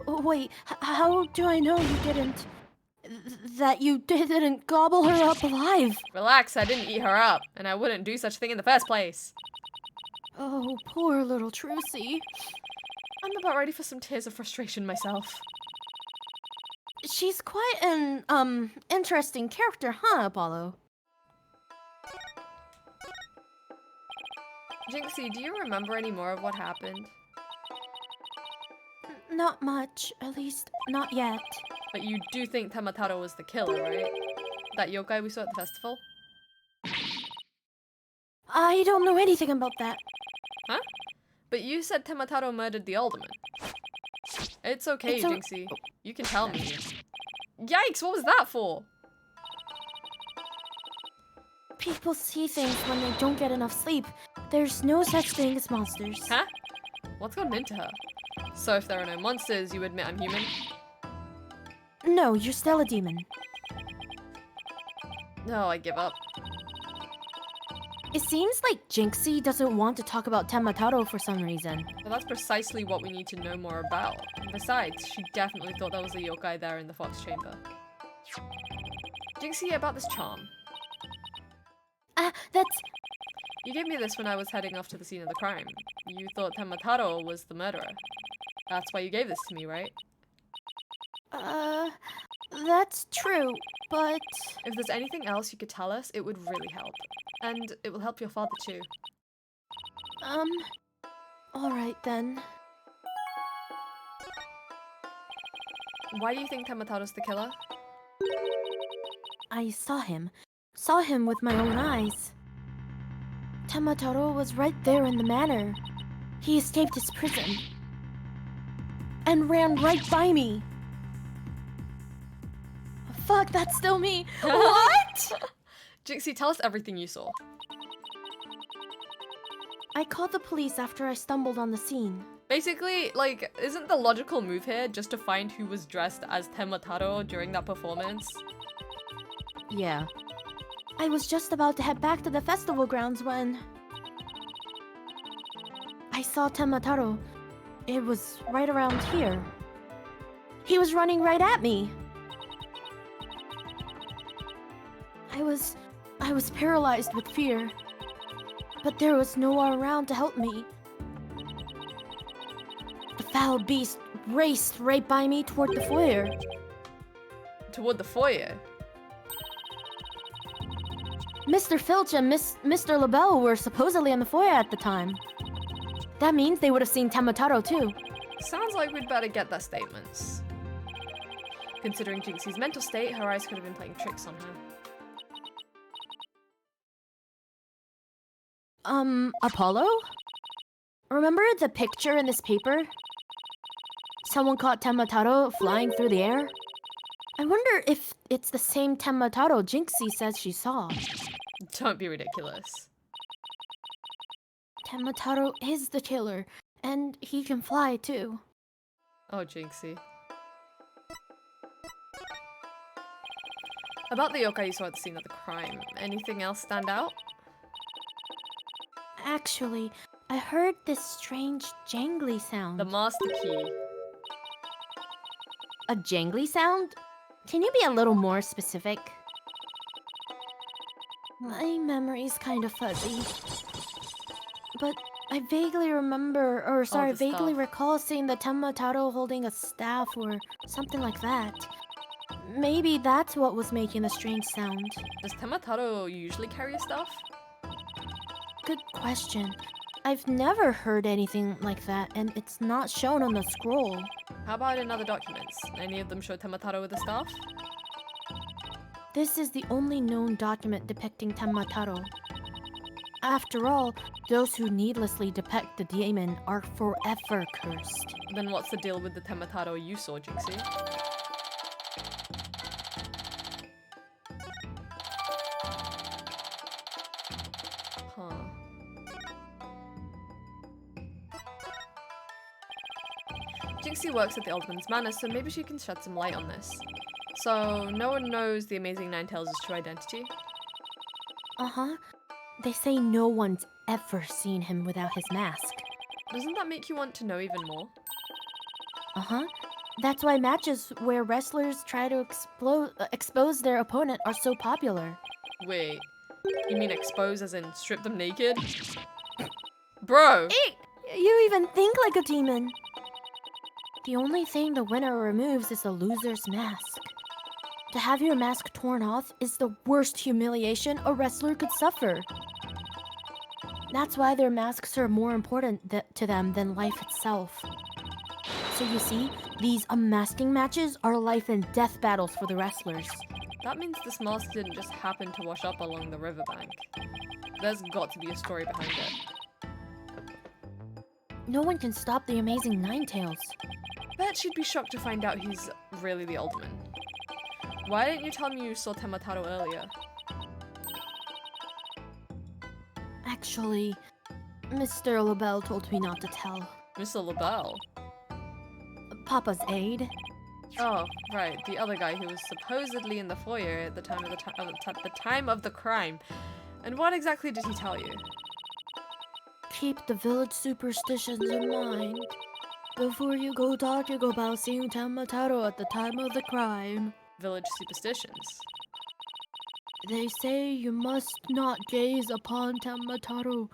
Wait, how do I know you didn't... that you didn't gobble her up alive? Relax, I didn't eat her up, and I wouldn't do such a thing in the first place. Oh, poor little Trucy. I'm about ready for some tears of frustration myself. She's quite an, interesting character, huh, Apollo? Jinxie, do you remember any more of what happened? Not much, at least not yet. But you do think Tamataro was the killer, right? That yokai we saw at the festival? I don't know anything about that. Huh? But you said Tamataro murdered the alderman. It's okay, It's Jinxie. You can tell me. Yikes, what was that for? People see things when they don't get enough sleep. There's no such thing as monsters. Huh? What's gotten into her? So if there are no monsters, you admit I'm human? No, you're still a demon. No, I give up. It seems like Jinxie doesn't want to talk about Tamataro for some reason. But that's precisely what we need to know more about. Besides, she definitely thought there was a yokai there in the fox chamber. Jinxie, about this charm. That's... You gave me this when I was heading off to the scene of the crime. You thought Tamataro was the murderer. That's why you gave this to me, right? That's true, but... If there's anything else you could tell us, it would really help. And it will help your father too. Alright then. Why do you think Tamataro's the killer? I saw him. Saw him with my own eyes. Tamataro was right there in the manor. He escaped his prison. And ran right by me. Fuck, that's still me. What? Jinxie, tell us everything you saw. I called the police after I stumbled on the scene. Basically, like, isn't the logical move here just to find who was dressed as Tamataro during that performance? Yeah. I was just about to head back to the festival grounds when... I saw Tamataro. It was right around here. He was running right at me. I was paralyzed with fear. But there was no one around to help me. The foul beast raced right by me toward the foyer. Toward the foyer? Mr. Filch and Mr. LaBelle were supposedly in the foyer at the time. That means they would have seen Tamataro too. Sounds like we'd better get their statements. Considering Jinxie's mental state, her eyes could have been playing tricks on her. Apollo? Remember the picture in this paper? Someone caught Tamataro flying through the air? I wonder if it's the same Tamataro Jinxie says she saw. Don't be ridiculous. Tamataro is the killer, and he can fly too. Oh, Jinxie. About the yokai you saw at the scene of the crime, anything else stand out? Actually, I heard this strange jangly sound. The master key. A jangly sound? Can you be a little more specific? My memory's kind of fuzzy. But I vaguely remember, or sorry, the vaguely staff. recall seeing the Tamataro holding a staff or something like that. Maybe that's what was making the strange sound. Does Tamataro usually carry a staff? Good question. I've never heard anything like that, and it's not shown on the scroll. How about in other documents? Any of them show Tamataro with a staff? This is the only known document depicting Tamataro. After all, those who needlessly depict the demon are forever cursed. Then what's the deal with the Tamataro you saw, Jinxie? Huh. Jinxie works at the Alderman's Manor, so maybe she can shed some light on this. So, no one knows the Amazing Ninetales' true identity? Uh-huh. They say no one's ever seen him without his mask. Doesn't that make you want to know even more? Uh-huh. That's why matches where wrestlers try to expose their opponent are so popular. Wait, you mean expose as in strip them naked? Bro! You even think like a demon. The only thing the winner removes is the loser's mask. To have your mask torn off is the worst humiliation a wrestler could suffer. That's why their masks are more important to them than life itself. So you see, these unmasking matches are life and death battles for the wrestlers. That means this mask didn't just happen to wash up along the riverbank. There's got to be a story behind it. No one can stop the Amazing Ninetales. Bet she'd be shocked to find out he's really the Alderman. Why didn't you tell me you saw Temataro earlier? Actually, Mr. LaBelle told me not to tell. Mr. LaBelle? Papa's aide. Oh, right, the other guy who was supposedly in the foyer at the time of the crime. And what exactly did he tell you? Keep the village superstitions in mind before you go talking about seeing Temataro at the time of the crime. Village superstitions. They say you must not gaze upon Temataro,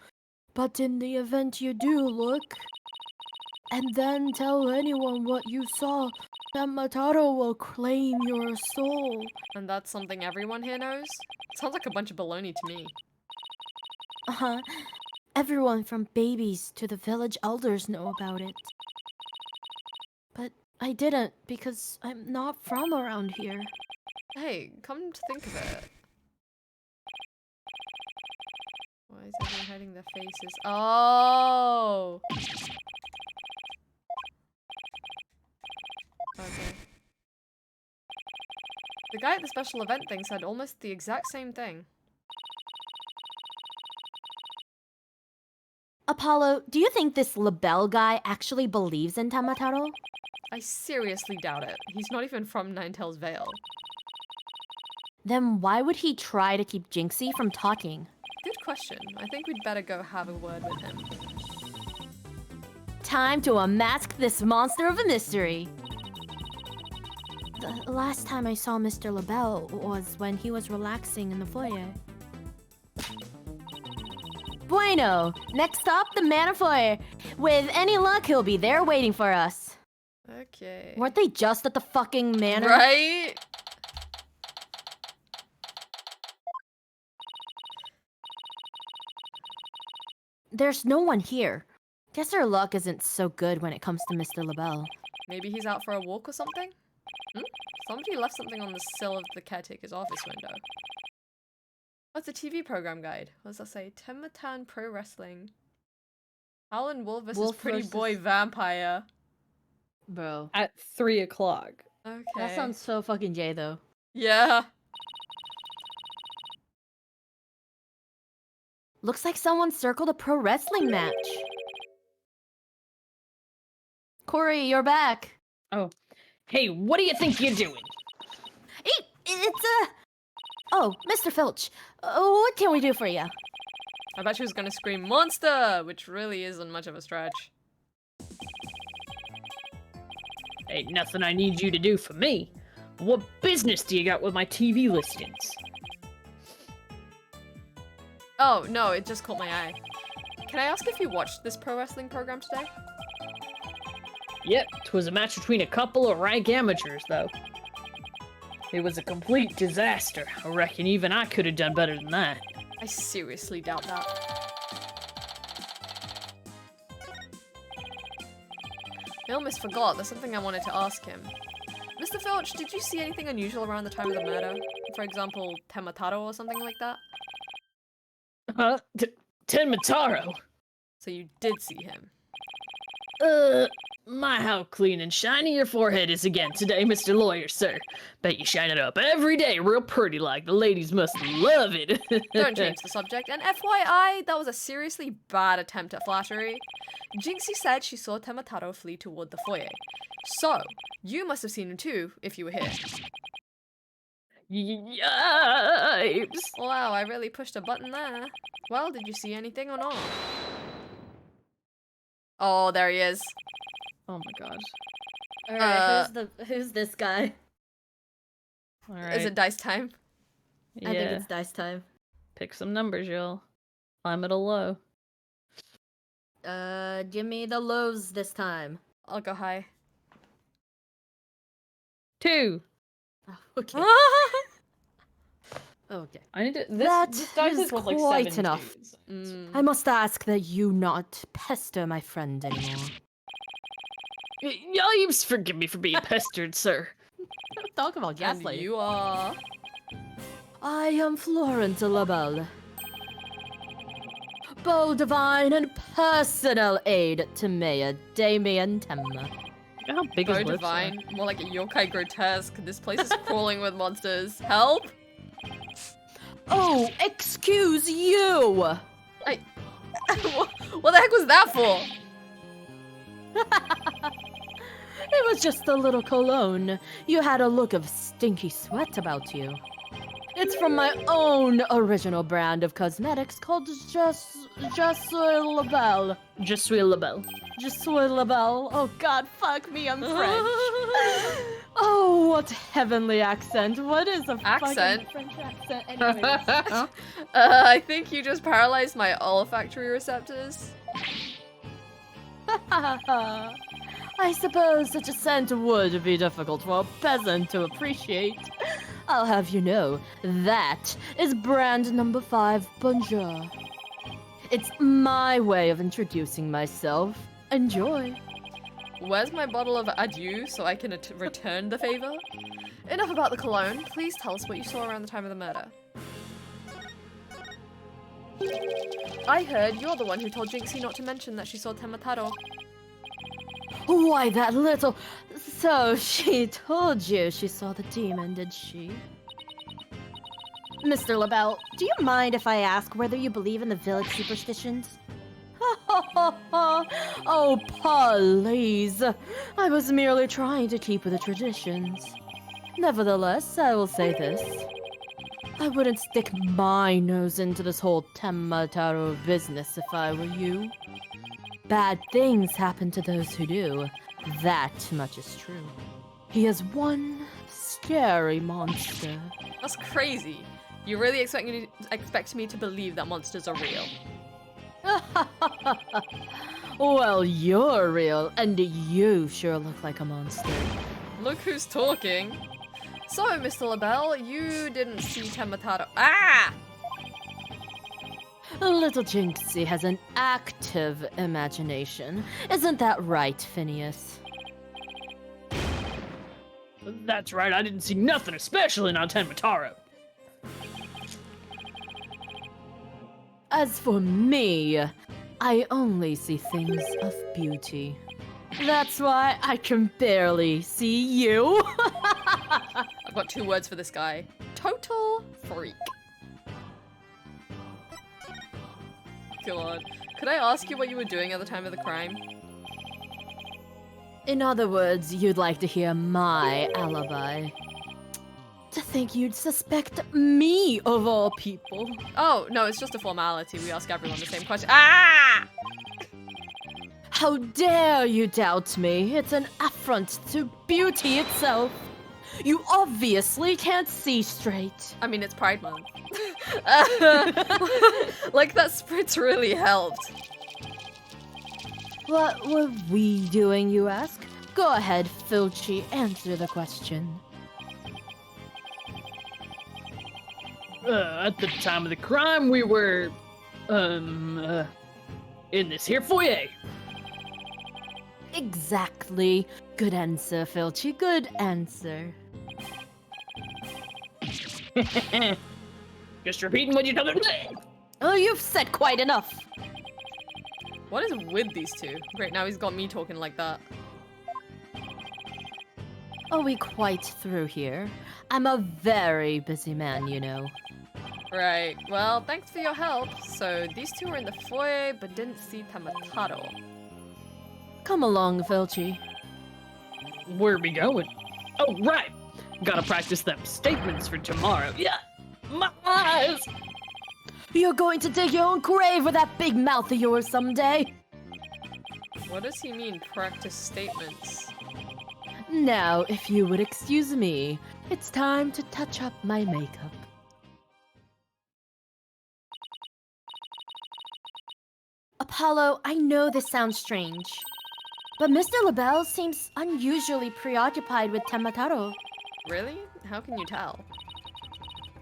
but in the event you do look, and then tell anyone what you saw, Temataro will claim your soul. And that's something everyone here knows? Sounds like a bunch of baloney to me. Uh-huh. Everyone from babies to the village elders know about it. But I didn't because I'm not from around here. Hey, come to think of it. Why is everyone hiding their faces? Oh! Okay. The guy at the special event thing said almost the exact same thing. Apollo, do you think this LaBelle guy actually believes in Temataro? I seriously doubt it. He's not even from Ninetales Vale. Then why would he try to keep Jinxie from talking? Good question. I think we'd better go have a word with him. Time to unmask this monster of a mystery. The last time I saw Mr. LaBelle was when he was relaxing in the foyer. Bueno! Next stop, the Manor Foyer. With any luck, he'll be there waiting for us. Okay. Weren't they just at the fucking manor? Right? There's no one here. Guess our luck isn't so good when it comes to Mr. LaBelle. Maybe he's out for a walk or something? Hmm? Somebody left something on the sill of the caretaker's office window. Oh, it's a TV program guide. What does that say? Tematan Pro Wrestling. Howlin' Wolf versus Pretty Boy Vampire. Bro. At 3 o'clock. Okay. That sounds so fucking J though. Yeah. Looks like someone circled a pro wrestling match. Corey, you're back. Oh. Hey, what do you think you're doing? Hey, it's Oh, Mr. Filch. What can we do for you? I bet she was gonna scream monster, which really isn't much of a stretch. Ain't nothing I need you to do for me. What business do you got with my TV listings? Oh, no, it just caught my eye. Can I ask if you watched this pro wrestling program today? Yep, 'twas a match between a couple of rank amateurs, though. It was a complete disaster. I reckon even I could have done better than that. I seriously doubt that. I almost forgot. There's something I wanted to ask him. Mr. Filch, did you see anything unusual around the time of the murder? For example, Temataro or something like that? Huh? Tenmataro? So you did see him. My how clean and shiny your forehead is again today, Mr. Lawyer, sir. Bet you shine it up every day real pretty like. The ladies must love it. Don't change the subject. And FYI, that was a seriously bad attempt at flattery. Jinxie said she saw Temataro flee toward the foyer. So, you must have seen him too, if you were here. Yipes! Wow, I really pushed a button there. Well, did you see anything or not? Oh, there he is. Oh my god. Alright, who's this guy? Alright. Is it dice time? Yeah. I think it's dice time. Pick some numbers, y'all. I'm at a low. Give me the lows this time. I'll go high. 2. Oh, okay. Okay. I need to. That This dice is is worth like quite 7 enough. twos. Mm. I must ask that you not pester my friend anymore. Yipes! Forgive me for being pestered, sir. Talk about And gaslighting. you are... I am Florence Labelle, bold divine and personal aid to Mayor Damien Temma. How big Go is lips are? divine. More like a yokai grotesque. This place is crawling with monsters. Help! Oh, excuse you! What the heck was that for? It was just a little cologne. You had a look of stinky sweat about you. It's from my own original brand of cosmetics called Labelle. Je suis la belle. Labelle. Oh god, fuck me, I'm French. Oh, what heavenly accent. What is a Accent? fucking French accent? Anyways. I think you just paralyzed my olfactory receptors. I suppose such a scent would be difficult for a peasant to appreciate. I'll have you know, that is brand number 5 Bonjour. It's my way of introducing myself. Enjoy. Where's my bottle of adieu so I can return the favor? Enough about the cologne. Please tell us what you saw around the time of the murder. I heard you're the one who told Jinxie not to mention that she saw Temataro. Why, that little... So, she told you she saw the demon, did she? Mr. LaBelle, do you mind if I ask whether you believe in the village superstitions? Oh, please. I was merely trying to keep with the traditions. Nevertheless, I will say this. I wouldn't stick my nose into this whole Temataro business if I were you. Bad things happen to those who do. That much is true. He is one scary monster. That's crazy. You really expect me to believe that monsters are real? Well, you're real, and you sure look like a monster. Look who's talking. So, Mr. LaBelle, you didn't see Temataro. Ah! Little Jinxie has an active imagination. Isn't that right, Phineas? That's right, I didn't see nothing, especially not Temataro. As for me, I only see things of beauty. That's why I can barely see you. I've got 2 words for this guy. Total freak. God. Could I ask you what you were doing at the time of the crime? In other words, you'd like to hear my alibi. To think you'd suspect me of all people. Oh, no, it's just a formality. We ask everyone the same question. Ah! How dare you doubt me? It's an affront to beauty itself. You obviously can't see straight. I mean, it's Pride Month. Like, that spritz really helped. What were we doing, you ask? Go ahead, Filchi, answer the question. At the time of the crime, we were, in this here foyer. Exactly. Good answer, Filchi. Good answer. Just repeating what you told me. Oh, you've said quite enough. What is with these two? Great, now he's got me talking like that. Are we quite through here? I'm a very busy man, you know. Right, well, thanks for your help. So, these two were in the foyer, but didn't see Temataro. Come along, Filchi. Where are we going? Oh, right. Gotta practice them statements for tomorrow. Yeah, my eyes! You're going to dig your own grave with that big mouth of yours someday. What does he mean, practice statements? Now, if you would excuse me, it's time to touch up my makeup. Apollo, I know this sounds strange, but Mr. LaBelle seems unusually preoccupied with Temataro. Really? How can you tell?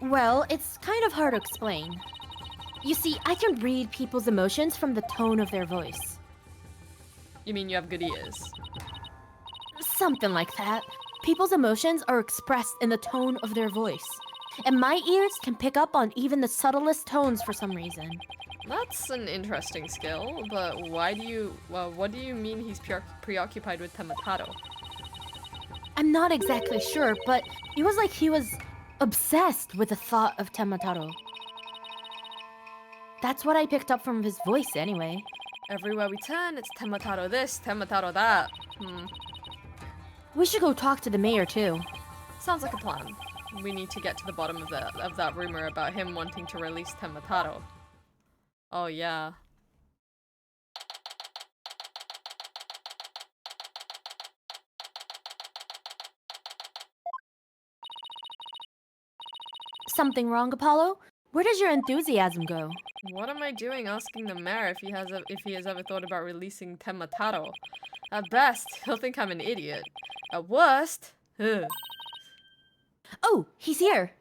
Well, it's kind of hard to explain. You see, I can read people's emotions from the tone of their voice. You mean you have good ears? Something like that. People's emotions are expressed in the tone of their voice. And my ears can pick up on even the subtlest tones for some reason. That's an interesting skill, but what do you mean he's preoccupied with Temataro? I'm not exactly sure, but it was like he was obsessed with the thought of Temataro. That's what I picked up from his voice anyway. Everywhere we turn, it's Temataro this, Temataro that. We should go talk to the mayor too. Sounds like a plan. We need to get to the bottom of that rumor about him wanting to release Temataro. Oh yeah. Something wrong, Apollo? Where does your enthusiasm go? What am I doing asking the mayor if he has ever thought about releasing Temataro? At best, he'll think I'm an idiot. At worst, ugh. Oh, he's here.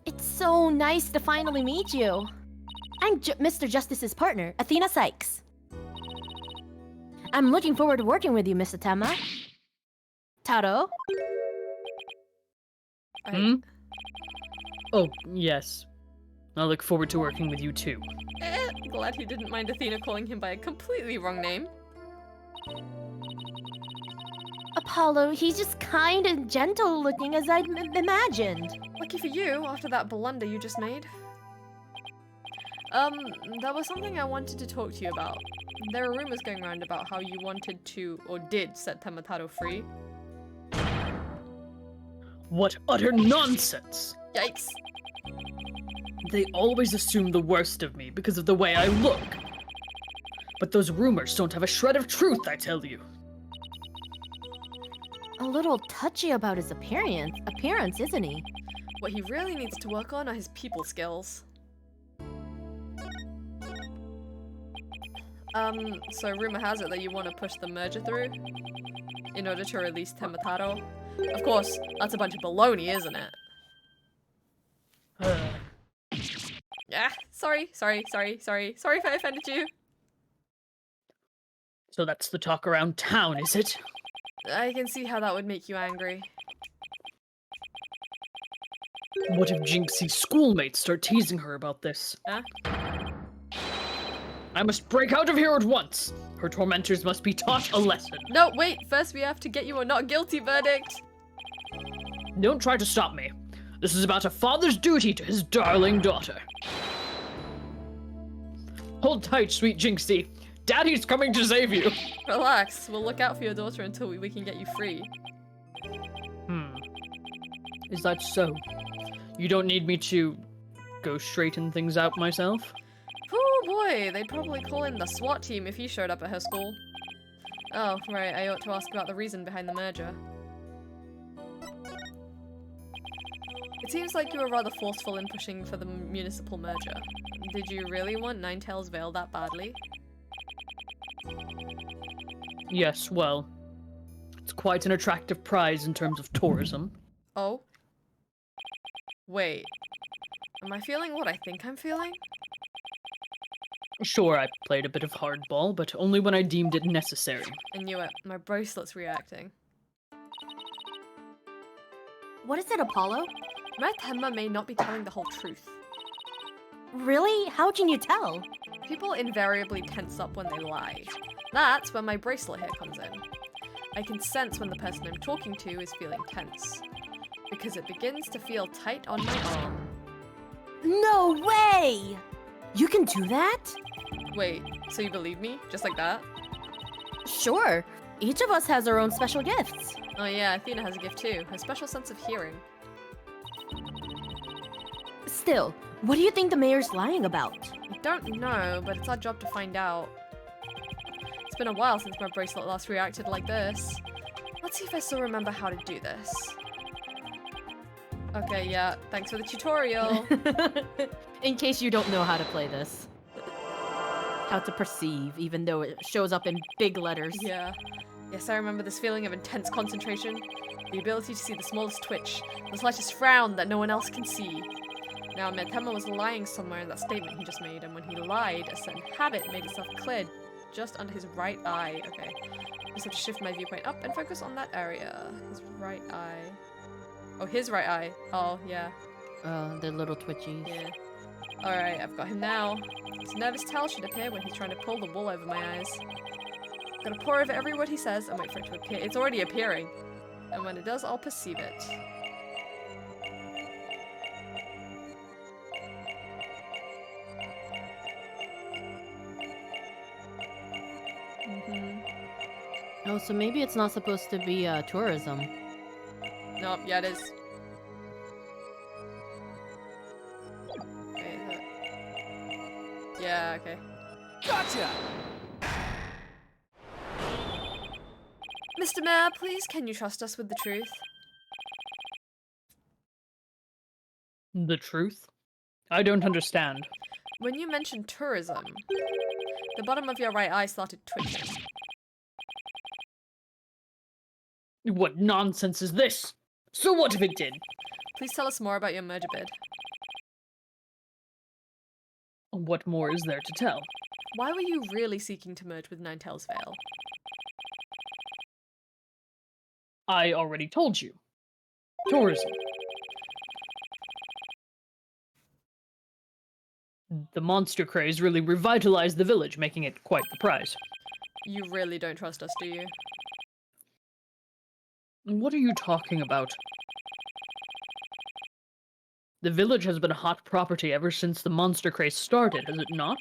It's so nice to finally meet you. I'm Mr. Justice's partner, Athena Sykes. I'm looking forward to working with you, Miss Atema. Taro? Oh, yes. I look forward to working with you too. Glad he didn't mind Athena calling him by a completely wrong name. Apollo, he's just kind and gentle looking as I'd imagined. Lucky for you, after that blunder you just made. There was something I wanted to talk to you about. There are rumors going around about how you wanted to, or did, set Temataro free. What utter nonsense! Yikes. They always assume the worst of me because of the way I look. But those rumors don't have a shred of truth, I tell you. A little touchy about his appearance, isn't he? What he really needs to work on are his people skills. So rumor has it that you want to push the merger through in order to release Temataro. Of course, that's a bunch of baloney, isn't it? Yeah, sorry if I offended you. So that's the talk around town, is it? I can see how that would make you angry. What if Jinxie's schoolmates start teasing her about this? Huh? I must break out of here at once! Her tormentors must be taught a lesson. No, wait, first we have to get you a not guilty verdict. Don't try to stop me. This is about a father's duty to his darling daughter. Hold tight, sweet Jinxie. Daddy's coming to save you. Relax, we'll look out for your daughter until we can get you free. Is that so? You don't need me to go straighten things out myself? Oh boy, they'd probably call in the SWAT team if he showed up at her school. Oh, right, I ought to ask about the reason behind the merger. It seems like you were rather forceful in pushing for the municipal merger. Did you really want Ninetales Vale that badly? Yes, well, it's quite an attractive prize in terms of tourism. Oh? Wait. Am I feeling what I think I'm feeling? Sure, I played a bit of hardball, but only when I deemed it necessary. I knew it. My bracelet's reacting. What is it, Apollo? Temma may not be telling the whole truth. Really? How can you tell? People invariably tense up when they lie. That's where my bracelet here comes in. I can sense when the person I'm talking to is feeling tense, because it begins to feel tight on my arm. No way! You can do that? Wait, so you believe me? Just like that? Sure. Each of us has our own special gifts. Oh yeah, Athena has a gift too. Her special sense of hearing. Still, what do you think the mayor's lying about? I don't know, but it's our job to find out. It's been a while since my bracelet last reacted like this. Let's see if I still remember how to do this. Okay, yeah, thanks for the tutorial. In case you don't know how to play this. How to perceive, even though it shows up in big letters. Yeah. Yes, I remember this feeling of intense concentration. The ability to see the smallest twitch, the slightest frown that no one else can see. Now, Medtema was lying somewhere in that statement he just made, and when he lied, a certain habit made itself clear just under his right eye. Okay. I just have to shift my viewpoint up and focus on that area. His right eye. Oh, his right eye. Oh, yeah. The little twitchies. Yeah. Alright, I've got him now. His nervous towel should appear when he's trying to pull the wool over my eyes. Gotta pour over every word he says and wait for it to appear. It's already appearing. And when it does, I'll perceive it. Oh, so maybe it's not supposed to be tourism. Nope, yeah, it is. Wait, is it? Yeah, okay. Gotcha! Mr. Mayor, please, can you trust us with the truth? The truth? I don't understand. When you mentioned tourism, the bottom of your right eye started twitching. What nonsense is this? So what if it did? Please tell us more about your merger bid. What more is there to tell? Why were you really seeking to merge with Ninetales Vale? I already told you. Tourism. The monster craze really revitalized the village, making it quite the prize. You really don't trust us, do you? What are you talking about? The village has been a hot property ever since the monster craze started, has it not?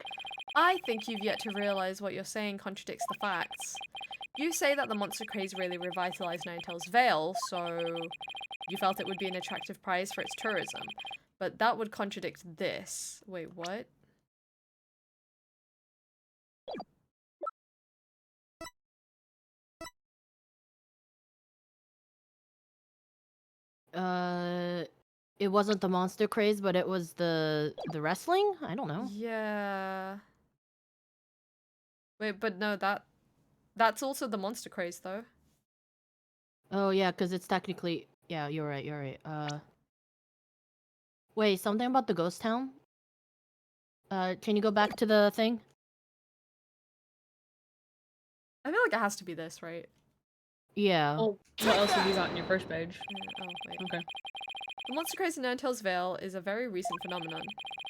I think you've yet to realize what you're saying contradicts the facts. You say that the monster craze really revitalized Ninetales Vale, so you felt it would be an attractive prize for its tourism. But that would contradict this. Wait, what? It wasn't the monster craze, but it was the wrestling? I don't know. Yeah. Wait, but no, that's also the monster craze, though. Oh, yeah, because it's technically... Yeah, you're right, Wait, something about the ghost town? Can you go back to the thing? I feel like it has to be this, right? Yeah. Oh, what else have you got on your first page? Yeah, oh, wait. Okay. The monster craze in Ninetales Vale is a very recent phenomenon.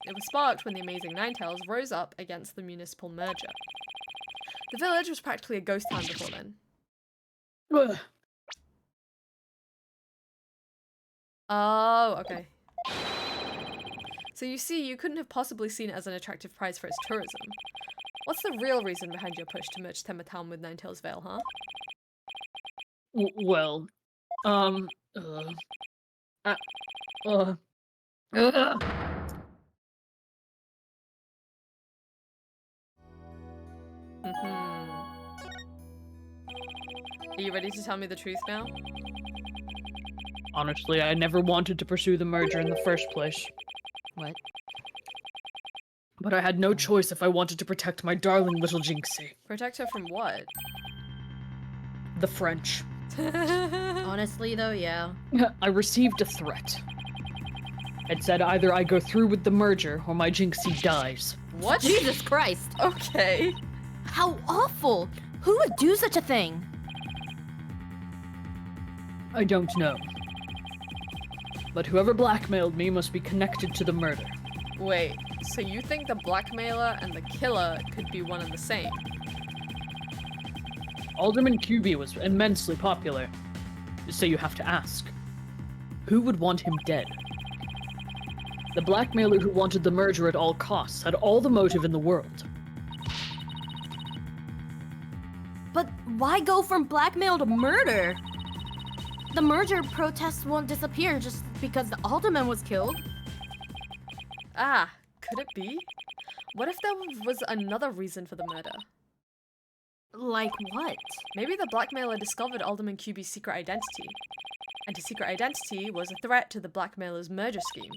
It was sparked when the amazing Ninetales rose up against the municipal merger. The village was practically a ghost town before then. Ugh. Oh, okay. So you see, you couldn't have possibly seen it as an attractive prize for its tourism. What's the real reason behind your push to merge Tema Town with Ninetales Vale, huh? Well, ugh. Are you ready to tell me the truth now? Honestly, I never wanted to pursue the merger in the first place. What? But I had no choice if I wanted to protect my darling little Jinxie. Protect her from what? The French. Honestly, though, yeah. I received a threat. It said either I go through with the merger or my Jinxie dies. What? Jesus Christ! Okay. How awful! Who would do such a thing? I don't know. But whoever blackmailed me must be connected to the murder. Wait, so you think the blackmailer and the killer could be one and the same? Alderman QB was immensely popular. So you have to ask, who would want him dead? The blackmailer who wanted the merger at all costs had all the motive in the world. But why go from blackmail to murder? The merger protests won't disappear just because the alderman was killed. Ah, could it be? What if there was another reason for the murder? Like what? Maybe the blackmailer discovered Alderman QB's secret identity, and his secret identity was a threat to the blackmailer's murder scheme.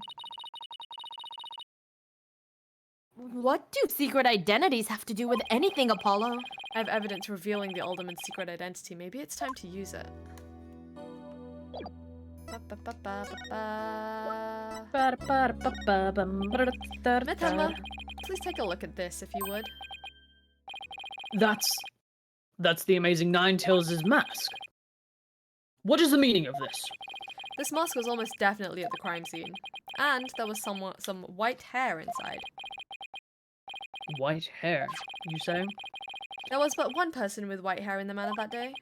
What do secret identities have to do with anything, Apollo? I have evidence revealing the alderman's secret identity. Maybe it's time to use it. Mithema, please take a look at this, if you would. That's the amazing Ninetales' mask. What is the meaning of this? This mask was almost definitely at the crime scene, and there was some white hair inside. White hair, you say? There was but one person with white hair in the manor that day.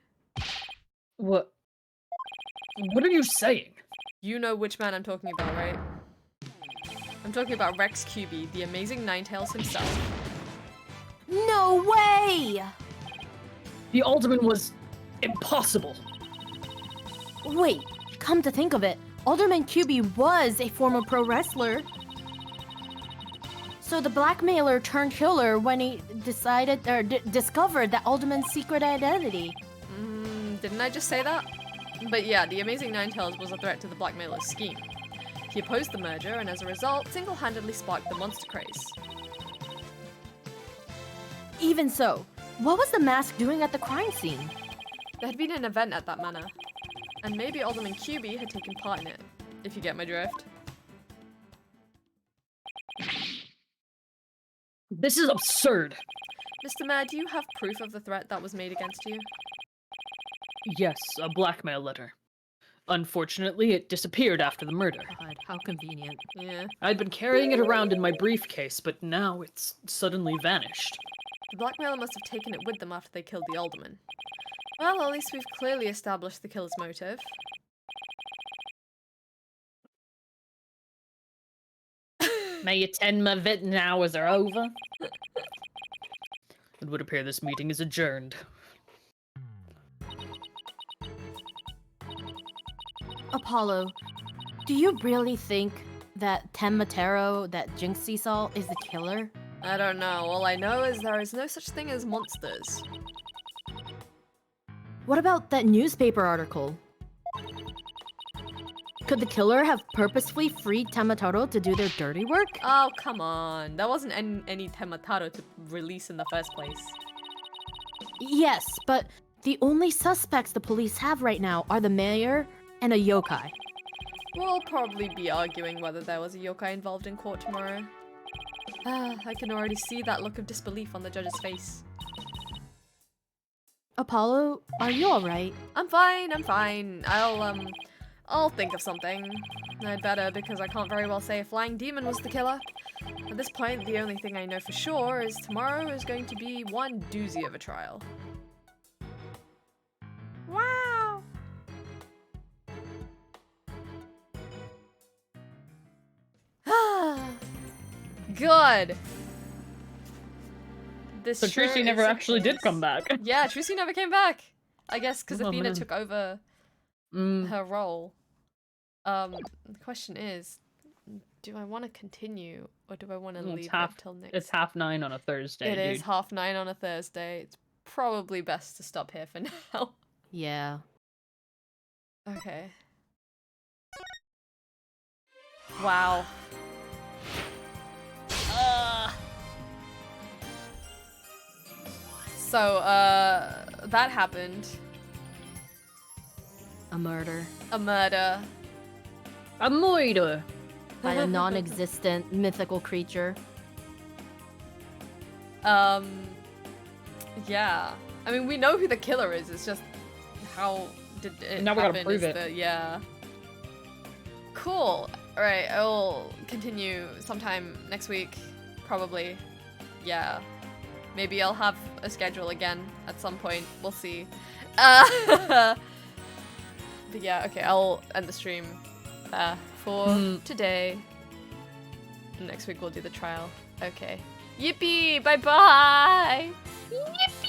What are you saying? You know which man I'm talking about, right? I'm talking about Rex QB, the amazing Ninetales himself. No way! The alderman was impossible. Wait, come to think of it, Alderman QB was a former pro wrestler. So the blackmailer turned killer when he discovered that Alderman's secret identity. Didn't I just say that? But yeah, the amazing Ninetales was a threat to the blackmailer's scheme. He opposed the merger, and as a result, single-handedly sparked the monster craze. Even so, what was the mask doing at the crime scene? There had been an event at that manor, and maybe Alderman QB had taken part in it, if you get my drift. This is absurd. Mr. Mayor, do you have proof of the threat that was made against you? Yes, a blackmail letter. Unfortunately, it disappeared after the murder. God, how convenient. Yeah. I'd been carrying it around in my briefcase, but now it's suddenly vanished. The blackmailer must have taken it with them after they killed the alderman. Well, at least we've clearly established the killer's motive. May your 10 hours are over. It would appear this meeting is adjourned. Apollo, do you really think that Tenmatero, that Jinx Seesaw, is the killer? I don't know. All I know is there is no such thing as monsters. What about that newspaper article? Could the killer have purposefully freed Tenmatero to do their dirty work? Oh, come on. There wasn't any Temataro to release in the first place. Yes, but the only suspects the police have right now are the mayor and a yokai. We'll probably be arguing whether there was a yokai involved in court tomorrow. I can already see that look of disbelief on the judge's face. Apollo, are you alright? I'm fine. I'll think of something. I'd better, because I can't very well say a flying demon was the killer. At this point, the only thing I know for sure is tomorrow is going to be one doozy of a trial. Wow! Good! This So sure Tracy never is a actually did case. come back. Yeah, Tracy never came back. I guess because Oh, Athena man. took over her role. The question is, do I want to continue or do I want to leave it till next? It's 9:30 on a Thursday, It dude. is 9:30 on a Thursday. It's probably best to stop here for now. Yeah. Okay. Wow. So, that happened. A murder. A murder. A murder. By a non-existent mythical creature. Yeah. I mean, we know who the killer is. It's just how did it Now we gotta happen prove is it. yeah. Cool. Alright, I'll continue sometime next week. Probably. Yeah. Maybe I'll have a schedule again at some point. We'll see. But yeah, okay, I'll end the stream for today. Next week we'll do the trial. Okay. Yippee! Bye-bye! Yippee!